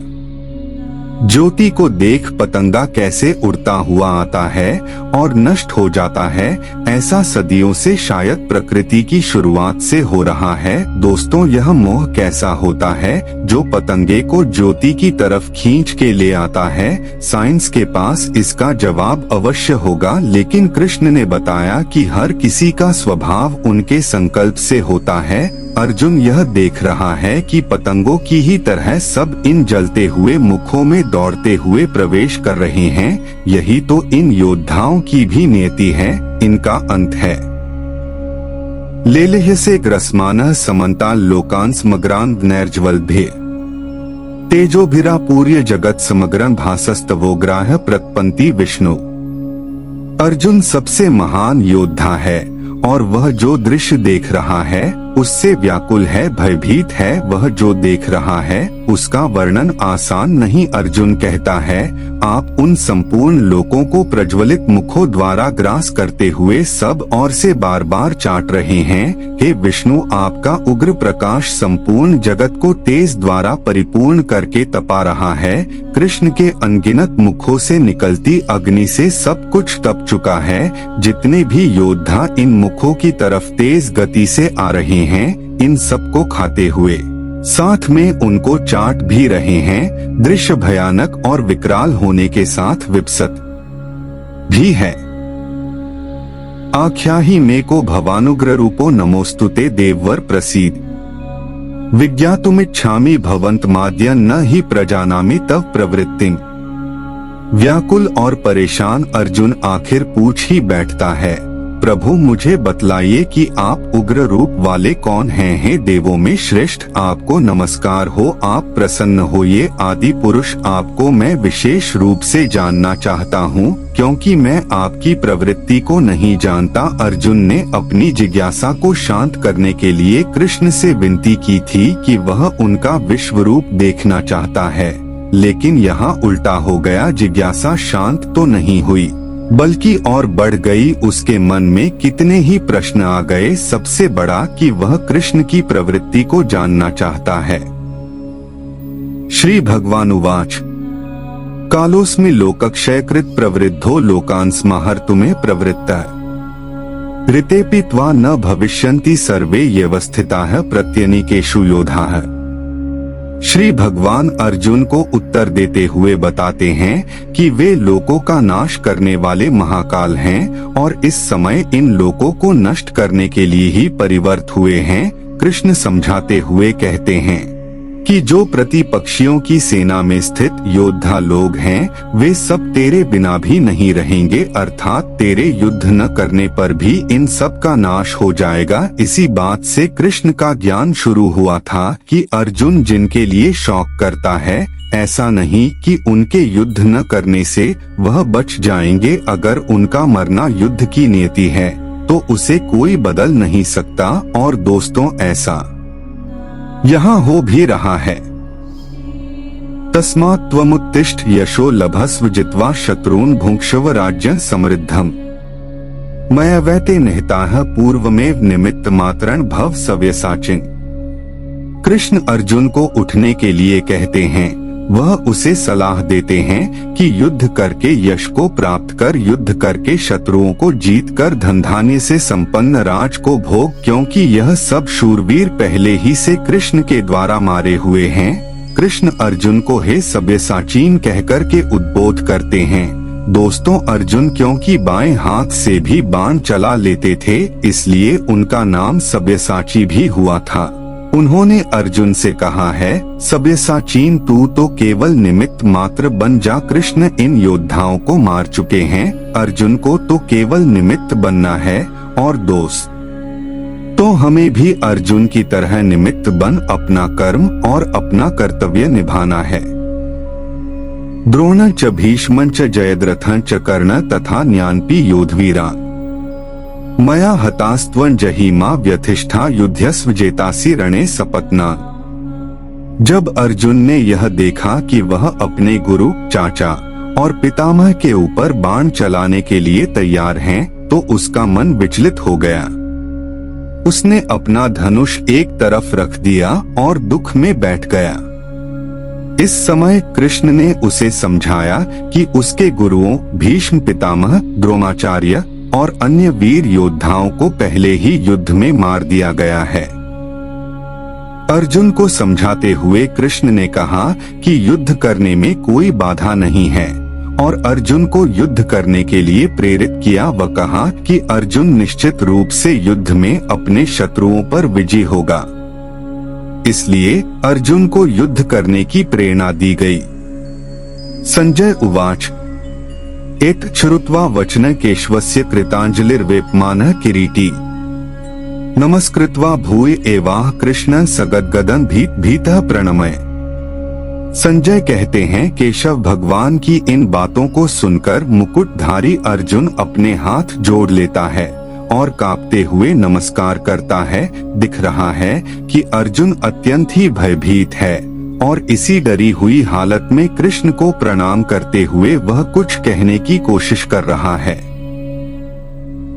ज्योति को देख पतंगा कैसे उड़ता हुआ आता है और नष्ट हो जाता है, ऐसा सदियों से शायद प्रकृति की शुरुआत से हो रहा है। दोस्तों, यह मोह कैसा होता है जो पतंगे को ज्योति की तरफ खींच के ले आता है? साइंस के पास इसका जवाब अवश्य होगा, लेकिन कृष्ण ने बताया कि हर किसी का स्वभाव उनके संकल्प से होता है। अर्जुन यह देख रहा है कि पतंगों की ही तरह सब इन जलते हुए मुखों में दौड़ते हुए प्रवेश कर रहे हैं। यही तो इन योद्धाओं की भी नियति है, इनका अंत है। लेलेह से ग्रसमानः समन्ताल लोकान् समग्रान् नैर्ज्वलद्भे तेजोभिरा पूर्य जगत समग्रं भासस्तवोग्राह प्रतपन्ति विष्णु। अर्जुन सबसे महान योद्धा है और वह जो दृश्य देख रहा है उससे व्याकुल है, भयभीत है। वह जो देख रहा है उसका वर्णन आसान नहीं। अर्जुन कहता है, आप उन संपूर्ण लोकों को प्रज्वलित मुखों द्वारा ग्रास करते हुए सब और से बार बार चाट रहे हैं। हे विष्णु, आपका उग्र प्रकाश संपूर्ण जगत को तेज द्वारा परिपूर्ण करके तपा रहा है। कृष्ण के अनगिनत मुखों से निकलती अग्नि से सब कुछ तप चुका है। जितने भी योद्धा इन मुखों की तरफ तेज गति से आ रहे हैं, इन सबको खाते हुए साथ में उनको चाट भी रहे हैं। दृश्य भयानक और विकराल होने के साथ विपसत भी है। आख्याहि मे को भवानुग्र रूपो नमोस्तुते देववर प्रसीद विज्ञातुमिच्छामि भवन्तमाद्य न ही प्रजानामि तव प्रवृत्तिम्। व्याकुल और परेशान अर्जुन आखिर पूछ ही बैठता है, प्रभु मुझे बतलाइए कि आप उग्र रूप वाले कौन हैं? हे देवों में श्रेष्ठ, आपको नमस्कार हो, आप प्रसन्न होइए। आदि पुरुष, आपको मैं विशेष रूप से जानना चाहता हूँ, क्योंकि मैं आपकी प्रवृत्ति को नहीं जानता। अर्जुन ने अपनी जिज्ञासा को शांत करने के लिए कृष्ण से विनती की थी कि वह उनका विश्व रूप देखना चाहता है, लेकिन यहाँ उल्टा हो गया। जिज्ञासा शांत तो नहीं हुई, बल्कि और बढ़ गई उसके मन में कितने ही प्रश्न आ गए, सबसे बड़ा कि वह कृष्ण की प्रवृत्ति को जानना चाहता है। श्री भगवान उवाच कालोस्मि लोकक्षयकृत प्रवृद्धो लोकांस्माहर्तुमे प्रवृत्तः ऋतेऽपि त्वा न भविष्यन्ति सर्वे व्यवस्थिताः प्रत्यनीकेषु योधाः। श्री भगवान अर्जुन को उत्तर देते हुए बताते हैं कि वे लोकों का नाश करने वाले महाकाल हैं और इस समय इन लोकों को नष्ट करने के लिए ही परिवर्त हुए हैं। कृष्ण समझाते हुए कहते हैं कि जो प्रतिपक्षियों की सेना में स्थित योद्धा लोग हैं वे सब तेरे बिना भी नहीं रहेंगे, अर्थात तेरे युद्ध न करने पर भी इन सब का नाश हो जाएगा। इसी बात से कृष्ण का ज्ञान शुरू हुआ था कि अर्जुन जिनके लिए शौक करता है, ऐसा नहीं कि उनके युद्ध न करने से वह बच जाएंगे। अगर उनका मरना युद्ध की नियति है तो उसे कोई बदल नहीं सकता। और दोस्तों, ऐसा यहाँ हो भी रहा है। तस्मात् त्वमुत्तिष्ठ यशो लभस्व जित्वा शत्रून् भुङ्क्ष्व राज्यं समृद्धम् मयैवैते निहिताः पूर्वमेव निमित्त मात्रं भव सव्यसाचिन्। कृष्ण अर्जुन को उठने के लिए कहते हैं। वह उसे सलाह देते हैं कि युद्ध करके यश को प्राप्त कर, युद्ध करके शत्रुओं को जीत कर धनधान्य से संपन्न राज को भोग, क्योंकि यह सब शूरवीर पहले ही से कृष्ण के द्वारा मारे हुए हैं। कृष्ण अर्जुन को हे सव्यसाचीन कहकर के उद्बोध करते हैं। दोस्तों, अर्जुन क्योंकि बाएं हाथ से भी बाण चला लेते थे, इसलिए उनका नाम सव्यसाची भी हुआ था। उन्होंने अर्जुन से कहा है, सव्यसाचीन तू तो केवल निमित्त मात्र बन जा। कृष्ण इन योद्धाओं को मार चुके हैं, अर्जुन को तो केवल निमित्त बनना है। और दोस्त, तो हमें भी अर्जुन की तरह निमित्त बन अपना कर्म और अपना कर्तव्य निभाना है। द्रोण च भीष्म च जयद्रथ च कर्ण तथा ज्ञानपी योधवीरा मया हतास्त्वं जहीमा व्यथिष्ठा युध्यस्व जेतासी रणे सपत्ना। जब अर्जुन ने यह देखा कि वह अपने गुरु, चाचा और पितामह के ऊपर बाण चलाने के लिए तैयार हैं, तो उसका मन विचलित हो गया। उसने अपना धनुष एक तरफ रख दिया और दुख में बैठ गया। इस समय कृष्ण ने उसे समझाया कि उसके गुरुओं भीष्म पितामह, द्रोणाचार्य और अन्य वीर योद्धाओं को पहले ही युद्ध में मार दिया गया है। अर्जुन को समझाते हुए कृष्ण ने कहा कि युद्ध करने में कोई बाधा नहीं है और अर्जुन को युद्ध करने के लिए प्रेरित किया। वह कहा कि अर्जुन निश्चित रूप से युद्ध में अपने शत्रुओं पर विजयी होगा, इसलिए अर्जुन को युद्ध करने की प्रेरणा दी गई। संजय उवाच एत श्रुत्वा वचन केशवस्य कृतांजलिर्वेपमानः किरीटी नमस्कृत्वा भूय एवाह कृष्ण सगद्गदं भीतः प्रणमय। संजय कहते हैं, केशव भगवान की इन बातों को सुनकर मुकुटधारी अर्जुन अपने हाथ जोड़ लेता है और कांपते हुए नमस्कार करता है। दिख रहा है कि अर्जुन अत्यंत ही भयभीत है और इसी डरी हुई हालत में कृष्ण को प्रणाम करते हुए वह कुछ कहने की कोशिश कर रहा है।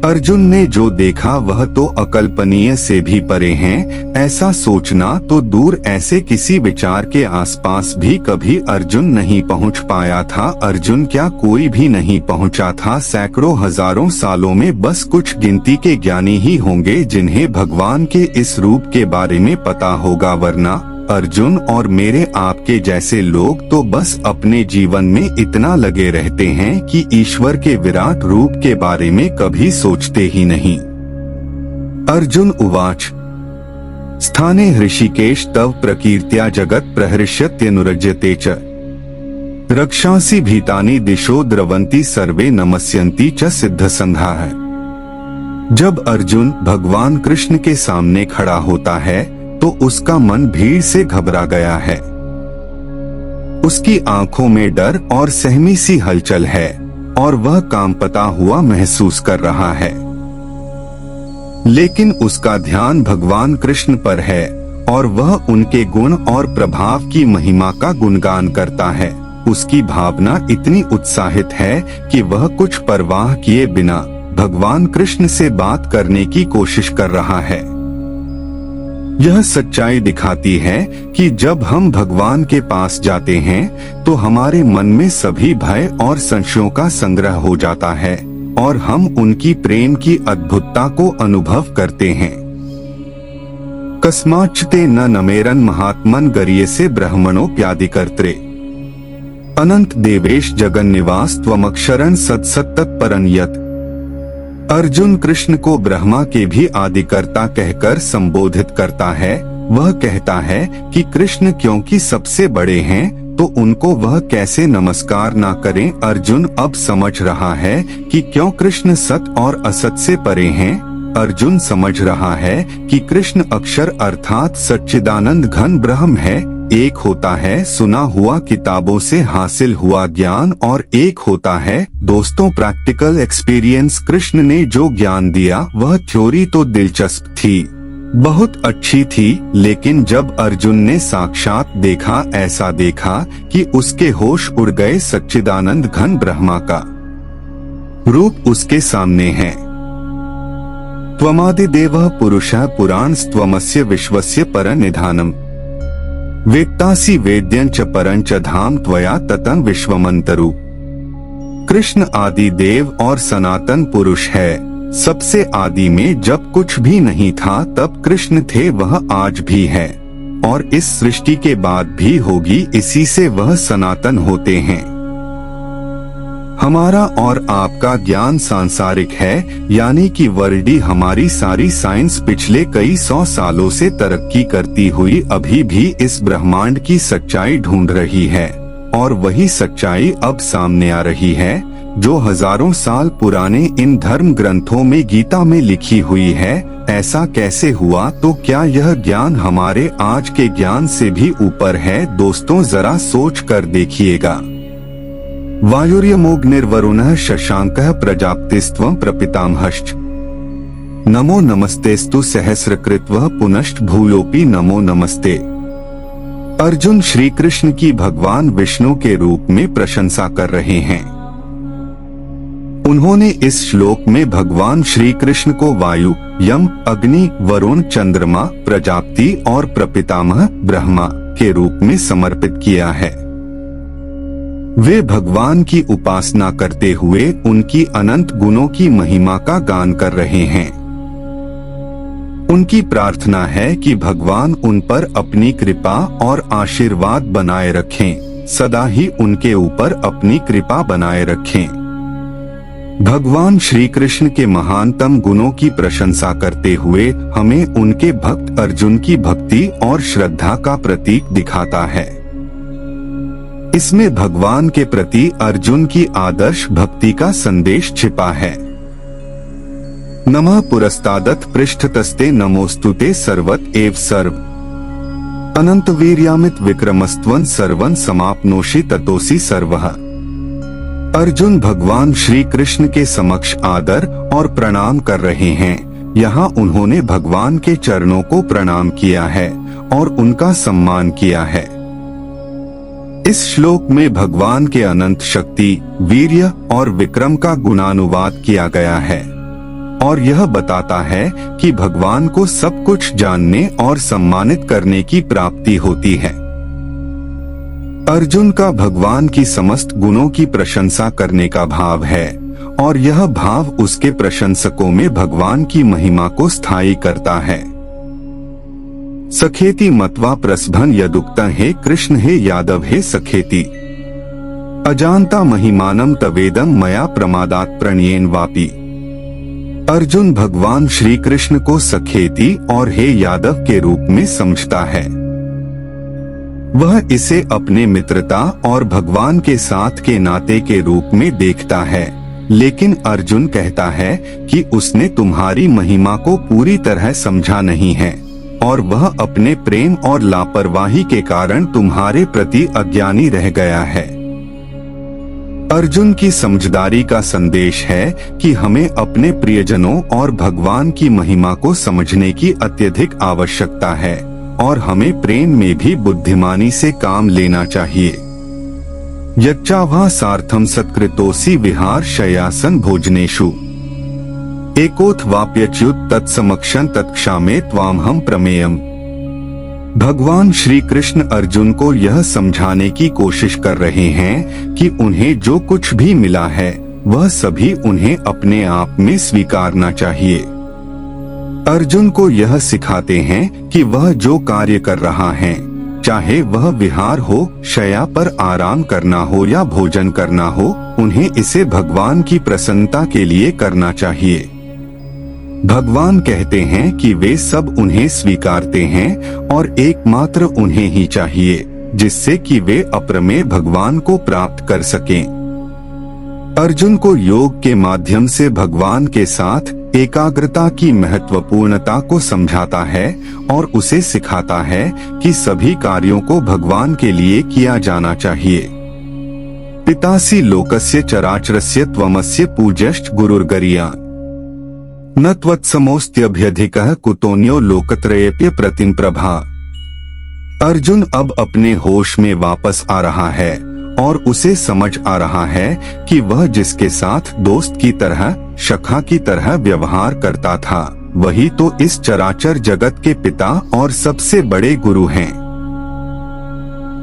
अर्जुन ने जो देखा वह तो अकल्पनीय से भी परे हैं। ऐसा सोचना तो दूर, ऐसे किसी विचार के आसपास भी कभी अर्जुन नहीं पहुंच पाया था। अर्जुन क्या, कोई भी नहीं पहुंचा था। सैकड़ों हजारों सालों में बस कुछ गिनती के ज्ञानी ही होंगे जिन्हें भगवान के इस रूप के बारे में पता होगा, वरना अर्जुन और मेरे आपके जैसे लोग तो बस अपने जीवन में इतना लगे रहते हैं कि ईश्वर के विराट रूप के बारे में कभी सोचते ही नहीं। अर्जुन उवाच स्थाने हृषिकेश तव प्रकीर्त्या जगत प्रहृष्यत्यनुरज्यते च रक्षांसि भीतानि दिशो द्रवन्ति सर्वे नमस्यन्ति च सिद्धसन्धाः। जब अर्जुन भगवान कृष्ण के सामने खड़ा होता है तो उसका मन भीड़ से घबरा गया है। उसकी आंखों में डर और सहमी सी हलचल है और वह कांपता हुआ महसूस कर रहा है, लेकिन उसका ध्यान भगवान कृष्ण पर है और वह उनके गुण और प्रभाव की महिमा का गुणगान करता है। उसकी भावना इतनी उत्साहित है कि वह कुछ परवाह किए बिना भगवान कृष्ण से बात करने की कोशिश कर रहा है। यह सच्चाई दिखाती है कि जब हम भगवान के पास जाते हैं तो हमारे मन में सभी भय और संशयों का संग्रह हो जाता है और हम उनकी प्रेम की अद्भुतता को अनुभव करते हैं। कस्माच्ते न नमेरन महात्मन गरियसे ब्रह्मणोप्यादिकर्त्रे अनंत देवेश जगन निवास त्वमक्षरन सत्सत्तत्परन यत्। अर्जुन कृष्ण को ब्रह्मा के भी आदिकर्ता कहकर संबोधित करता है। वह कहता है कि कृष्ण क्योंकि सबसे बड़े हैं तो उनको वह कैसे नमस्कार ना करें। अर्जुन अब समझ रहा है कि क्यों कृष्ण सत और असत से परे हैं। अर्जुन समझ रहा है कि कृष्ण अक्षर अर्थात सच्चिदानंद घन ब्रह्म है। एक होता है सुना हुआ किताबों से हासिल हुआ ज्ञान और एक होता है दोस्तों प्रैक्टिकल एक्सपीरियंस। कृष्ण ने जो ज्ञान दिया वह थ्योरी तो दिलचस्प थी, बहुत अच्छी थी, लेकिन जब अर्जुन ने साक्षात देखा, ऐसा देखा कि उसके होश उड़ गए। सच्चिदानंद घन ब्रह्मा का रूप उसके सामने है। त्वमादिदेवः पुरुषः पुराणस्त्वमस्य विश्वस्य परनिधानम् वेत्तासि वेद्यं च परं च धाम त्वया ततं विश्वमंतरु। कृष्ण आदि देव और सनातन पुरुष है। सबसे आदि में जब कुछ भी नहीं था तब कृष्ण थे, वह आज भी है और इस सृष्टि के बाद भी होगी। इसी से वह सनातन होते हैं। हमारा और आपका ज्ञान सांसारिक है, यानी कि वर्ल्डी। हमारी सारी साइंस पिछले कई 100 सालों से तरक्की करती हुई अभी भी इस ब्रह्मांड की सच्चाई ढूंढ रही है और वही सच्चाई अब सामने आ रही है जो हजारों साल पुराने इन धर्म ग्रंथों में, गीता में लिखी हुई है। ऐसा कैसे हुआ? तो क्या यह ज्ञान हमारे आज के ज्ञान से भी ऊपर है? दोस्तों जरा सोच कर देखिएगा। वायुर्यमोऽग्निर्वरुणः शशांकः प्रजापतिस्त्वं प्रपितामहश्च नमो नमस्तेस्तु सहस्रकृत्वः पुनश्च भूयोऽपि नमो नमस्ते। अर्जुन श्री कृष्ण की भगवान विष्णु के रूप में प्रशंसा कर रहे हैं। उन्होंने इस श्लोक में भगवान श्री कृष्ण को वायु, यम, अग्नि, वरुण, चंद्रमा, प्रजापति और प्रपितामह ब्रह्मा के रूप में समर्पित किया है। वे भगवान की उपासना करते हुए उनकी अनंत गुणों की महिमा का गान कर रहे हैं। उनकी प्रार्थना है कि भगवान उन पर अपनी कृपा और आशीर्वाद बनाए रखें, सदा ही उनके ऊपर अपनी कृपा बनाए रखें। भगवान श्री कृष्ण के महानतम गुणों की प्रशंसा करते हुए हमें उनके भक्त अर्जुन की भक्ति और श्रद्धा का प्रतीक दिखाता है। इसमें भगवान के प्रति अर्जुन की आदर्श भक्ति का संदेश छिपा है। नमः पुरस्तादत पृष्ठतस्ते नमोस्तुते सर्वत एव सर्व अनंत वीर्यामित विक्रमस्त्वं सर्वं समाप्नोषि ततोसि सर्वः। अर्जुन भगवान श्री कृष्ण के समक्ष आदर और प्रणाम कर रहे हैं। यहाँ उन्होंने भगवान के चरणों को प्रणाम किया है और उनका सम्मान किया है। इस श्लोक में भगवान के अनंत शक्ति, वीर्य और विक्रम का गुणानुवाद किया गया है और यह बताता है कि भगवान को सब कुछ जानने और सम्मानित करने की प्राप्ति होती है। अर्जुन का भगवान की समस्त गुणों की प्रशंसा करने का भाव है और यह भाव उसके प्रशंसकों में भगवान की महिमा को स्थायी करता है। सखेति मत्वा प्रस्भन यदुक्तं हे कृष्ण हे यादव हे सखेति अजानता महिमानम तवेदम मया प्रमादात प्रणयेन वापि। अर्जुन भगवान श्री कृष्ण को सखेति और हे यादव के रूप में समझता है। वह इसे अपने मित्रता और भगवान के साथ के नाते के रूप में देखता है, लेकिन अर्जुन कहता है कि उसने तुम्हारी महिमा को पूरी तरह समझा नहीं है और वह अपने प्रेम और लापरवाही के कारण तुम्हारे प्रति अज्ञानी रह गया है। अर्जुन की समझदारी का संदेश है कि हमें अपने प्रियजनों और भगवान की महिमा को समझने की अत्यधिक आवश्यकता है और हमें प्रेम में भी बुद्धिमानी से काम लेना चाहिए। यच्चावा सार्थम सत्कृतोसी विहार शयासन भोजनेषु एकोत्वाप्यच्युत तत्समक्षं तत्क्षामे त्वामहं प्रमेयम्। भगवान श्री कृष्ण अर्जुन को यह समझाने की कोशिश कर रहे हैं कि उन्हें जो कुछ भी मिला है वह सभी उन्हें अपने आप में स्वीकारना चाहिए। अर्जुन को यह सिखाते हैं कि वह जो कार्य कर रहा है, चाहे वह विहार हो, शया पर आराम करना हो या भोजन करना हो, उन्हें इसे भगवान की प्रसन्नता के लिए करना चाहिए। भगवान कहते हैं कि वे सब उन्हें स्वीकारते हैं और एकमात्र उन्हें ही चाहिए, जिससे कि वे अप्रमेय भगवान को प्राप्त कर सकें। अर्जुन को योग के माध्यम से भगवान के साथ एकाग्रता की महत्वपूर्णता को समझाता है और उसे सिखाता है कि सभी कार्यों को भगवान के लिए किया जाना चाहिए। पितासि लोकस्य चराचरस्य त्वमस्य पूज्यश्च गुरुर्गरीया न त्वत्समोऽस्त्यभ्यधिकः कुतोऽन्यो लोकत्रयेऽप्य प्रतिम प्रभा। अर्जुन अब अपने होश में वापस आ रहा है और उसे समझ आ रहा है कि वह जिसके साथ दोस्त की तरह, सखा की तरह व्यवहार करता था, वही तो इस चराचर जगत के पिता और सबसे बड़े गुरु हैं।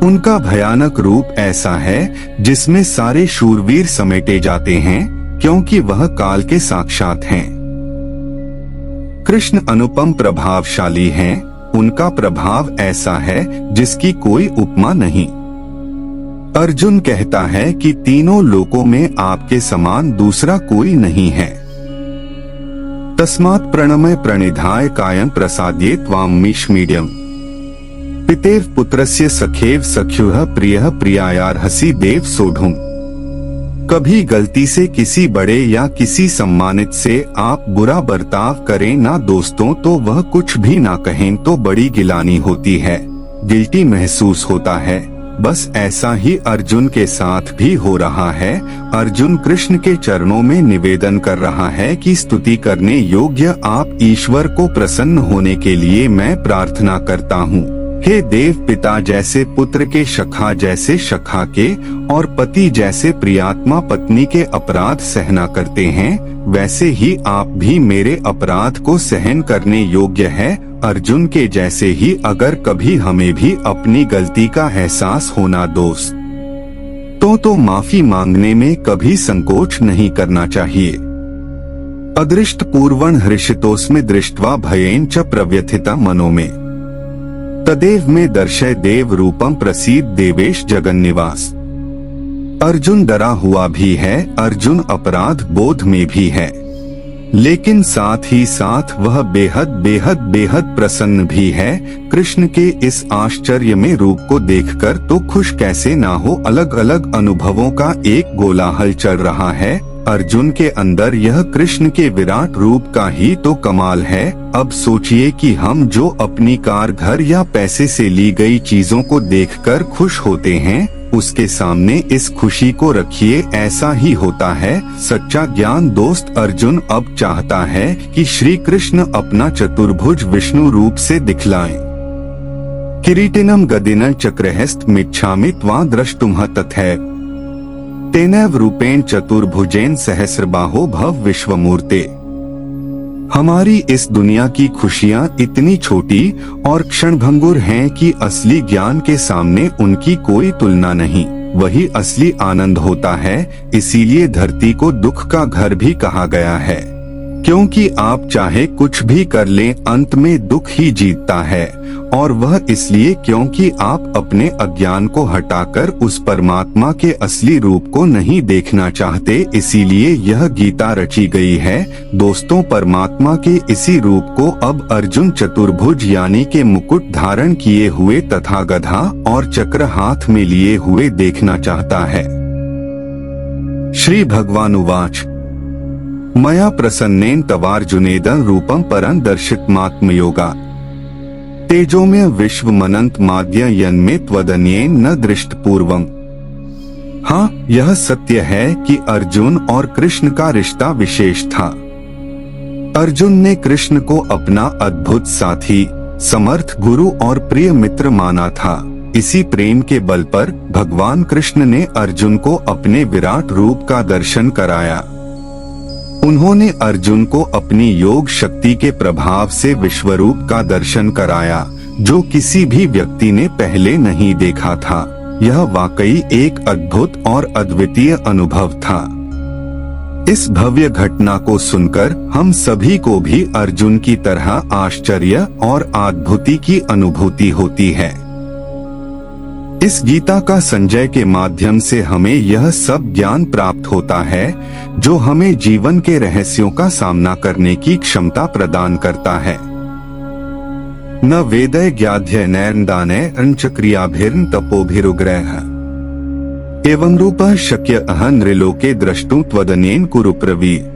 उनका भयानक रूप ऐसा है जिसमें सारे शूरवीर समेटे जाते हैं, क्योंकि वह काल के साक्षात हैं। कृष्ण अनुपम प्रभावशाली हैं, उनका प्रभाव ऐसा है जिसकी कोई उपमा नहीं। अर्जुन कहता है कि तीनों लोकों में आपके समान दूसरा कोई नहीं है। तस्मात् प्रणमय प्रणिधाय कायं प्रसाद्ये त्वामीशमीड्यम्। पितेव पुत्रस्य सखेव सख्युः प्रियः प्रियायार्हसि देव सोढुम्। कभी गलती से किसी बड़े या किसी सम्मानित से आप बुरा बर्ताव करें ना दोस्तों, तो वह कुछ भी ना कहें तो बड़ी गिलानी होती है, गिल्टी महसूस होता है। बस ऐसा ही अर्जुन के साथ भी हो रहा है। अर्जुन कृष्ण के चरणों में निवेदन कर रहा है कि स्तुति करने योग्य आप ईश्वर को प्रसन्न होने के लिए मैं प्रार्थना करता हूँ। हे देव पिता जैसे पुत्र के, सखा जैसे सखा के और पति जैसे प्रियात्मा पत्नी के अपराध सहना करते हैं, वैसे ही आप भी मेरे अपराध को सहन करने योग्य है। अर्जुन के जैसे ही अगर कभी हमें भी अपनी गलती का एहसास होना दोस्त, तो माफी मांगने में कभी संकोच नहीं करना चाहिए। अदृष्ट पूर्वं हृषितोस्मि दृष्ट्वा भयेन च प्रव्यथिता मनो में तदेव में दर्शय देव रूपम प्रसीद देवेश जगन्निवास। अर्जुन डरा हुआ भी है, अर्जुन अपराध बोध में भी है, लेकिन साथ ही साथ वह बेहद बेहद बेहद प्रसन्न भी है। कृष्ण के इस आश्चर्य में रूप को देखकर तो खुश कैसे ना हो। अलग अलग अनुभवों का एक गोलाहल चल रहा है। अर्जुन के अंदर यह कृष्ण के विराट रूप का ही तो कमाल है। अब सोचिए कि हम जो अपनी कार, घर या पैसे से ली गई चीजों को देखकर खुश होते हैं, उसके सामने इस खुशी को रखिए, ऐसा ही होता है। सच्चा ज्ञान दोस्त अर्जुन अब चाहता है कि श्री कृष्ण अपना चतुर्भुज विष्णु रूप से दिखलाएं। किरीटिनम गदिनं चक्रहस्त मिच्छामि त्वां द्रष्टुमः तथैव तेनैव रूपेण चतुर्भुजेन सहस्रबाहो भव विश्वमूर्ते। हमारी इस दुनिया की खुशियाँ इतनी छोटी और क्षणभंगुर हैं कि असली ज्ञान के सामने उनकी कोई तुलना नहीं। वही असली आनंद होता है। इसीलिए धरती को दुख का घर भी कहा गया है, क्योंकि आप चाहे कुछ भी कर लें, अंत में दुख ही जीतता है। और वह इसलिए क्योंकि आप अपने अज्ञान को हटाकर उस परमात्मा के असली रूप को नहीं देखना चाहते। इसीलिए यह गीता रची गई है। दोस्तों, परमात्मा के इसी रूप को अब अर्जुन चतुर्भुज यानी के मुकुट धारण किए हुए तथा गधा और चक्र हाथ में लिए हुए देखना चाहता है। श्री भगवानुवाच मया प्रसन्नेन तवार्जुनेदं रूपं परं दर्शितमात्मयोगा तेजोमय विश्वमनंत माद्य यन्मे त्वदन्येन न दृष्ट पूर्वम। हाँ, यह सत्य है कि अर्जुन और कृष्ण का रिश्ता विशेष था। अर्जुन ने कृष्ण को अपना अद्भुत साथी, समर्थ गुरु और प्रिय मित्र माना था। इसी प्रेम के बल पर भगवान कृष्ण ने अर्जुन को अपने विराट रूप का दर्शन कराया। उन्होंने अर्जुन को अपनी योग शक्ति के प्रभाव से विश्वरूप का दर्शन कराया, जो किसी भी व्यक्ति ने पहले नहीं देखा था। यह वाकई एक अद्भुत और अद्वितीय अनुभव था। इस भव्य घटना को सुनकर हम सभी को भी अर्जुन की तरह आश्चर्य और अद्भुति की अनुभूति होती है। इस गीता का संजय के माध्यम से हमें यह सब ज्ञान प्राप्त होता है जो हमें जीवन के रहस्यों का सामना करने की क्षमता प्रदान करता है। न वेदय ज्ञाध्ययनैर्न दानैर्न च क्रियाभिर्न तपोभिरुग्रैः एवं रूपः शक्यः नृलोके द्रष्टुं त्वदन्येन कुरु प्रवीर।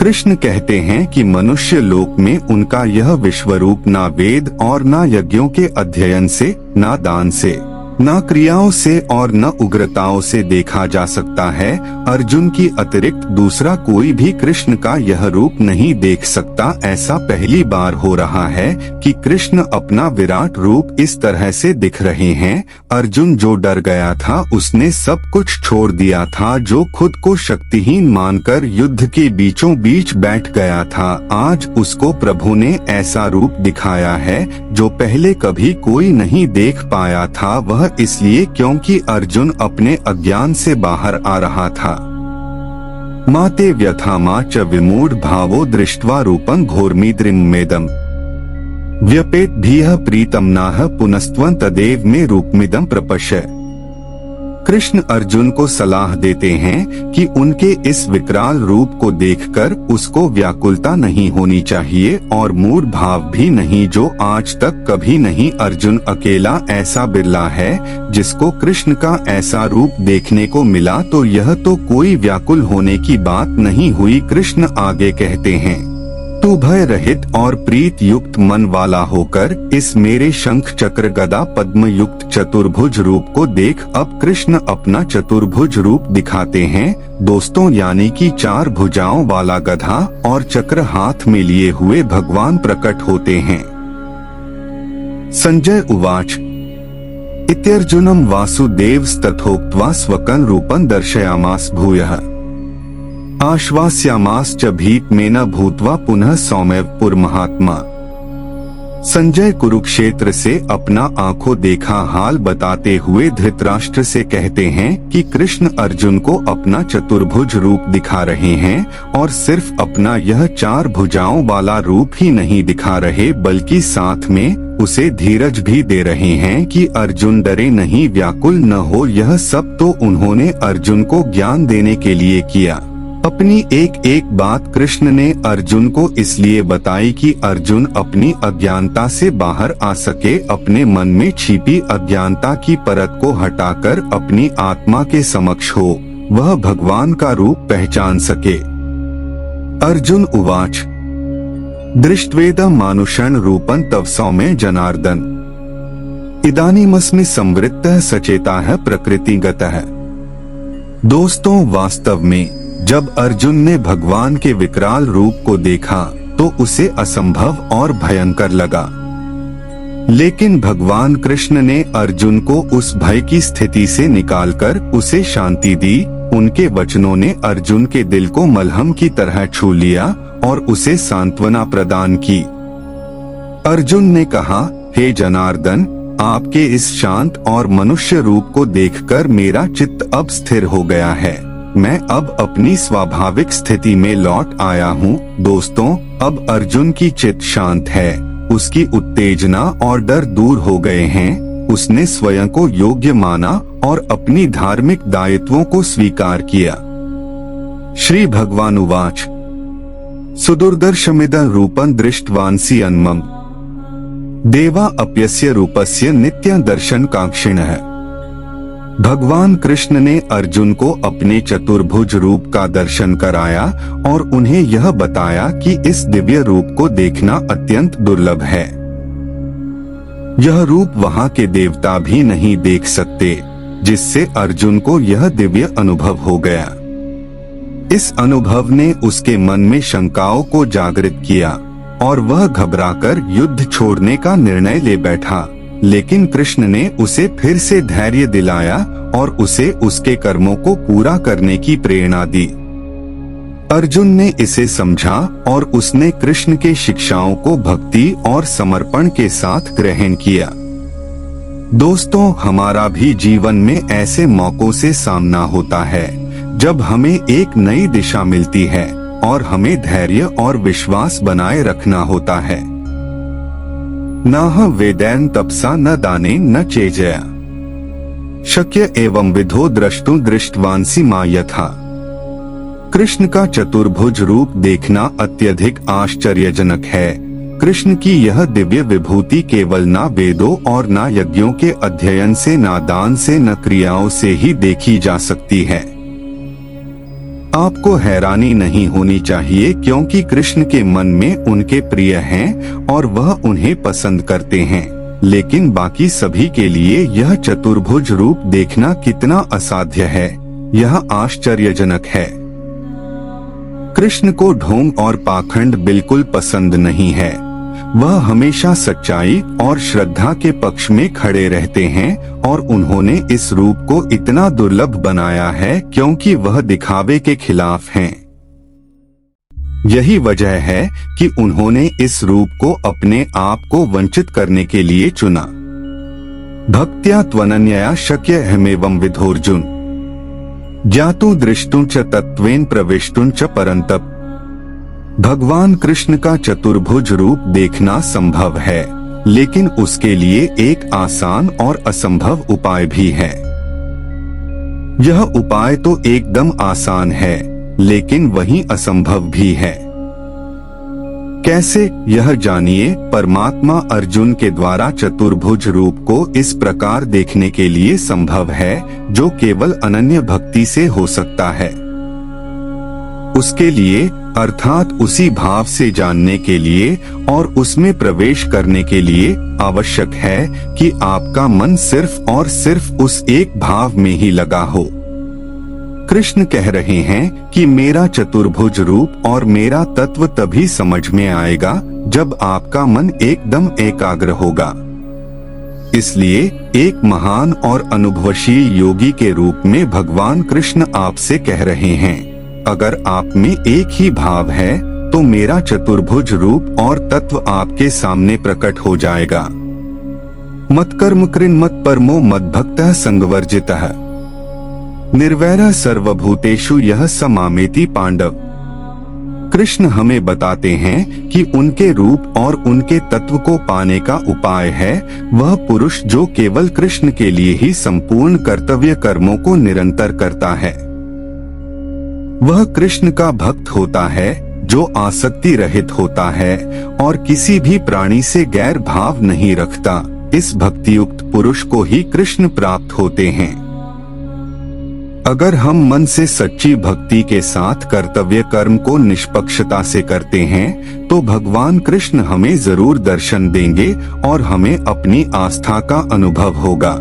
कृष्ण कहते हैं कि मनुष्य लोक में उनका यह विश्वरूप ना वेद और ना यज्ञों के अध्ययन से, ना दान से, ना क्रियाओं से और न उग्रताओं से देखा जा सकता है। अर्जुन की अतिरिक्त दूसरा कोई भी कृष्ण का यह रूप नहीं देख सकता। ऐसा पहली बार हो रहा है कि कृष्ण अपना विराट रूप इस तरह से दिख रहे हैं। अर्जुन जो डर गया था उसने सब कुछ छोड़ दिया था, जो खुद को शक्तिहीन मानकर युद्ध के बीचों बीच बैठ गया था। आज उसको प्रभु ने ऐसा रूप दिखाया है जो पहले कभी कोई नहीं देख पाया था। वह इसलिए क्योंकि अर्जुन अपने अज्ञान से बाहर आ रहा था। माते व्यथामा च विमूढ़ भावो दृष्ट्वा रूपं घोरमीद्रिमेदम् व्यपेतभिः प्रीतम नाह पुनस्त्वं तदेव में रूपमिदं प्रपश्य। कृष्ण अर्जुन को सलाह देते हैं कि उनके इस विकराल रूप को देखकर उसको व्याकुलता नहीं होनी चाहिए और मूढ़ भाव भी नहीं, जो आज तक कभी नहीं। अर्जुन अकेला ऐसा बिरला है जिसको कृष्ण का ऐसा रूप देखने को मिला, तो यह तो कोई व्याकुल होने की बात नहीं हुई। कृष्ण आगे कहते हैं, तू भय रहित और प्रीत युक्त मन वाला होकर इस मेरे शंख चक्र गदा पद्म युक्त चतुर्भुज रूप को देख। अब कृष्ण अपना चतुर्भुज रूप दिखाते हैं दोस्तों, यानी कि 4 भुजाओं वाला गधा और चक्र हाथ में लिए हुए भगवान प्रकट होते हैं। संजय उवाच इत्यर्जुनम वासुदेवस्तथोक्त्वा स्वकं रूपं दर्शयामास भूयः आश्वास्यामास च भीतमेन भूत्वा पुनः सौम्य पुरमहात्मा। संजय कुरुक्षेत्र से अपना आंखों देखा हाल बताते हुए धृतराष्ट्र से कहते हैं कि कृष्ण अर्जुन को अपना चतुर्भुज रूप दिखा रहे हैं, और सिर्फ अपना यह 4 भुजाओं वाला रूप ही नहीं दिखा रहे बल्कि साथ में उसे धीरज भी दे रहे हैं कि अर्जुन डरे नहीं, व्याकुल न हो। यह सब तो उन्होंने अर्जुन को ज्ञान देने के लिए किया। अपनी एक एक बात कृष्ण ने अर्जुन को इसलिए बताई कि अर्जुन अपनी अज्ञानता से बाहर आ सके, अपने मन में छिपी अज्ञानता की परत को हटाकर अपनी आत्मा के समक्ष हो, वह भगवान का रूप पहचान सके। अर्जुन उवाच दृष्ट्वेदं मानुषं रूपं तव सौम्य जनार्दन इदानीमस्मि संवृत्तः सचेताः प्रकृतिगतः। दोस्तों, वास्तव में जब अर्जुन ने भगवान के विकराल रूप को देखा तो उसे असंभव और भयंकर लगा, लेकिन भगवान कृष्ण ने अर्जुन को उस भय की स्थिति से निकालकर उसे शांति दी। उनके वचनों ने अर्जुन के दिल को मलहम की तरह छू लिया और उसे सांत्वना प्रदान की। अर्जुन ने कहा, हे जनार्दन, आपके इस शांत और मनुष्य रूप को देखकर मेरा चित्त अब स्थिर हो गया है। मैं अब अपनी स्वाभाविक स्थिति में लौट आया हूँ। दोस्तों, अब अर्जुन की चित्त शांत है, उसकी उत्तेजना और डर दूर हो गए हैं। उसने स्वयं को योग्य माना और अपनी धार्मिक दायित्वों को स्वीकार किया। श्री भगवान उवाच सुदुर्दर्शमिदं रूपं दृष्टवांसि अन्मम देवा अप्यस्य रूपस्य नित्यं दर्शन कांक्षिणः। भगवान कृष्ण ने अर्जुन को अपने चतुर्भुज रूप का दर्शन कराया और उन्हें यह बताया कि इस दिव्य रूप को देखना अत्यंत दुर्लभ है। यह रूप वहां के देवता भी नहीं देख सकते, जिससे अर्जुन को यह दिव्य अनुभव हो गया। इस अनुभव ने उसके मन में शंकाओं को जागृत किया और वह घबराकर युद्ध छोड़ने का निर्णय ले बैठा। लेकिन कृष्ण ने उसे फिर से धैर्य दिलाया और उसे उसके कर्मों को पूरा करने की प्रेरणा दी। अर्जुन ने इसे समझा और उसने कृष्ण के शिक्षाओं को भक्ति और समर्पण के साथ ग्रहण किया। दोस्तों, हमारा भी जीवन में ऐसे मौकों से सामना होता है जब हमें एक नई दिशा मिलती है और हमें धैर्य और विश्वास बनाए रखना होता है। नाह वेदैन तपसा न दाने न चेजया शक्य एवं विधो द्रष्टु दृष्टवांसी मा यथा। कृष्ण का चतुर्भुज रूप देखना अत्यधिक आश्चर्यजनक है। कृष्ण की यह दिव्य विभूति केवल ना वेदों और ना यज्ञों के अध्ययन से, ना दान से, न क्रियाओं से ही देखी जा सकती है। आपको हैरानी नहीं होनी चाहिए, क्योंकि कृष्ण के मन में उनके प्रिय हैं और वह उन्हें पसंद करते हैं। लेकिन बाकी सभी के लिए यह चतुर्भुज रूप देखना कितना असाध्य है, यह आश्चर्यजनक है। कृष्ण को ढोंग और पाखंड बिल्कुल पसंद नहीं है। वह हमेशा सच्चाई और श्रद्धा के पक्ष में खड़े रहते हैं और उन्होंने इस रूप को इतना दुर्लभ बनाया है क्योंकि वह दिखावे के खिलाफ हैं। यही वजह है कि उन्होंने इस रूप को अपने आप को वंचित करने के लिए चुना। भक्त्या त्वनन्यया शक्य हमेवं विधोर्जुन ज्ञातु दृष्टुं च तत्वेन प्रविष्टुं च परंतप। भगवान कृष्ण का चतुर्भुज रूप देखना संभव है, लेकिन उसके लिए एक आसान और असंभव उपाय भी है। यह उपाय तो एकदम आसान है, लेकिन वहीं असंभव भी है। कैसे, यह जानिए। परमात्मा अर्जुन के द्वारा चतुर्भुज रूप को इस प्रकार देखने के लिए संभव है, जो केवल अनन्य भक्ति से हो सकता है। उसके लिए, अर्थात उसी भाव से जानने के लिए और उसमें प्रवेश करने के लिए आवश्यक है कि आपका मन सिर्फ और सिर्फ उस एक भाव में ही लगा हो। कृष्ण कह रहे हैं कि मेरा चतुर्भुज रूप और मेरा तत्व तभी समझ में आएगा जब आपका मन एकदम एकाग्र होगा। इसलिए एक महान और अनुभवशील योगी के रूप में भगवान कृष्ण आपसे कह रहे हैं, अगर आप में एक ही भाव है तो मेरा चतुर्भुज रूप और तत्व आपके सामने प्रकट हो जाएगा। मत्कर्म कृन् मत परमो मद्भक्तः संगवर्जितः निर्वैरः सर्वभूतेषु यः स मामेति पांडव। कृष्ण हमें बताते हैं कि उनके रूप और उनके तत्व को पाने का उपाय है वह पुरुष जो केवल कृष्ण के लिए ही संपूर्ण कर्तव्य कर्मों को निरंतर करता है। वह कृष्ण का भक्त होता है जो आसक्ति रहित होता है और किसी भी प्राणी से गैर भाव नहीं रखता। इस भक्तियुक्त पुरुष को ही कृष्ण प्राप्त होते हैं। अगर हम मन से सच्ची भक्ति के साथ कर्तव्य कर्म को निष्पक्षता से करते हैं तो भगवान कृष्ण हमें जरूर दर्शन देंगे और हमें अपनी आस्था का अनुभव होगा।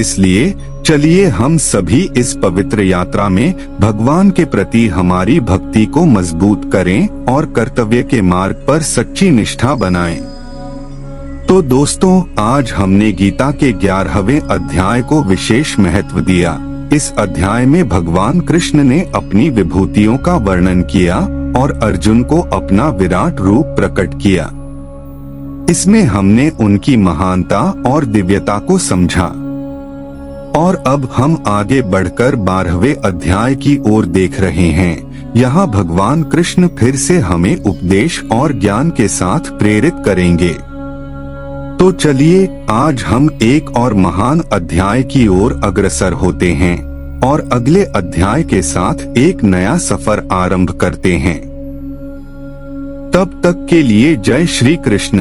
इसलिए चलिए हम सभी इस पवित्र यात्रा में भगवान के प्रति हमारी भक्ति को मजबूत करें और कर्तव्य के मार्ग पर सच्ची निष्ठा बनाएं। तो दोस्तों, आज हमने गीता के 11वें अध्याय को विशेष महत्व दिया। इस अध्याय में भगवान कृष्ण ने अपनी विभूतियों का वर्णन किया और अर्जुन को अपना विराट रूप प्रकट किया। इसमें हमने उनकी महानता और दिव्यता को समझा। और अब हम आगे बढ़कर 12वें अध्याय की ओर देख रहे हैं। यहाँ भगवान कृष्ण फिर से हमें उपदेश और ज्ञान के साथ प्रेरित करेंगे। तो चलिए आज हम एक और महान अध्याय की ओर अग्रसर होते हैं और अगले अध्याय के साथ एक नया सफर आरंभ करते हैं। तब तक के लिए जय श्री कृष्ण।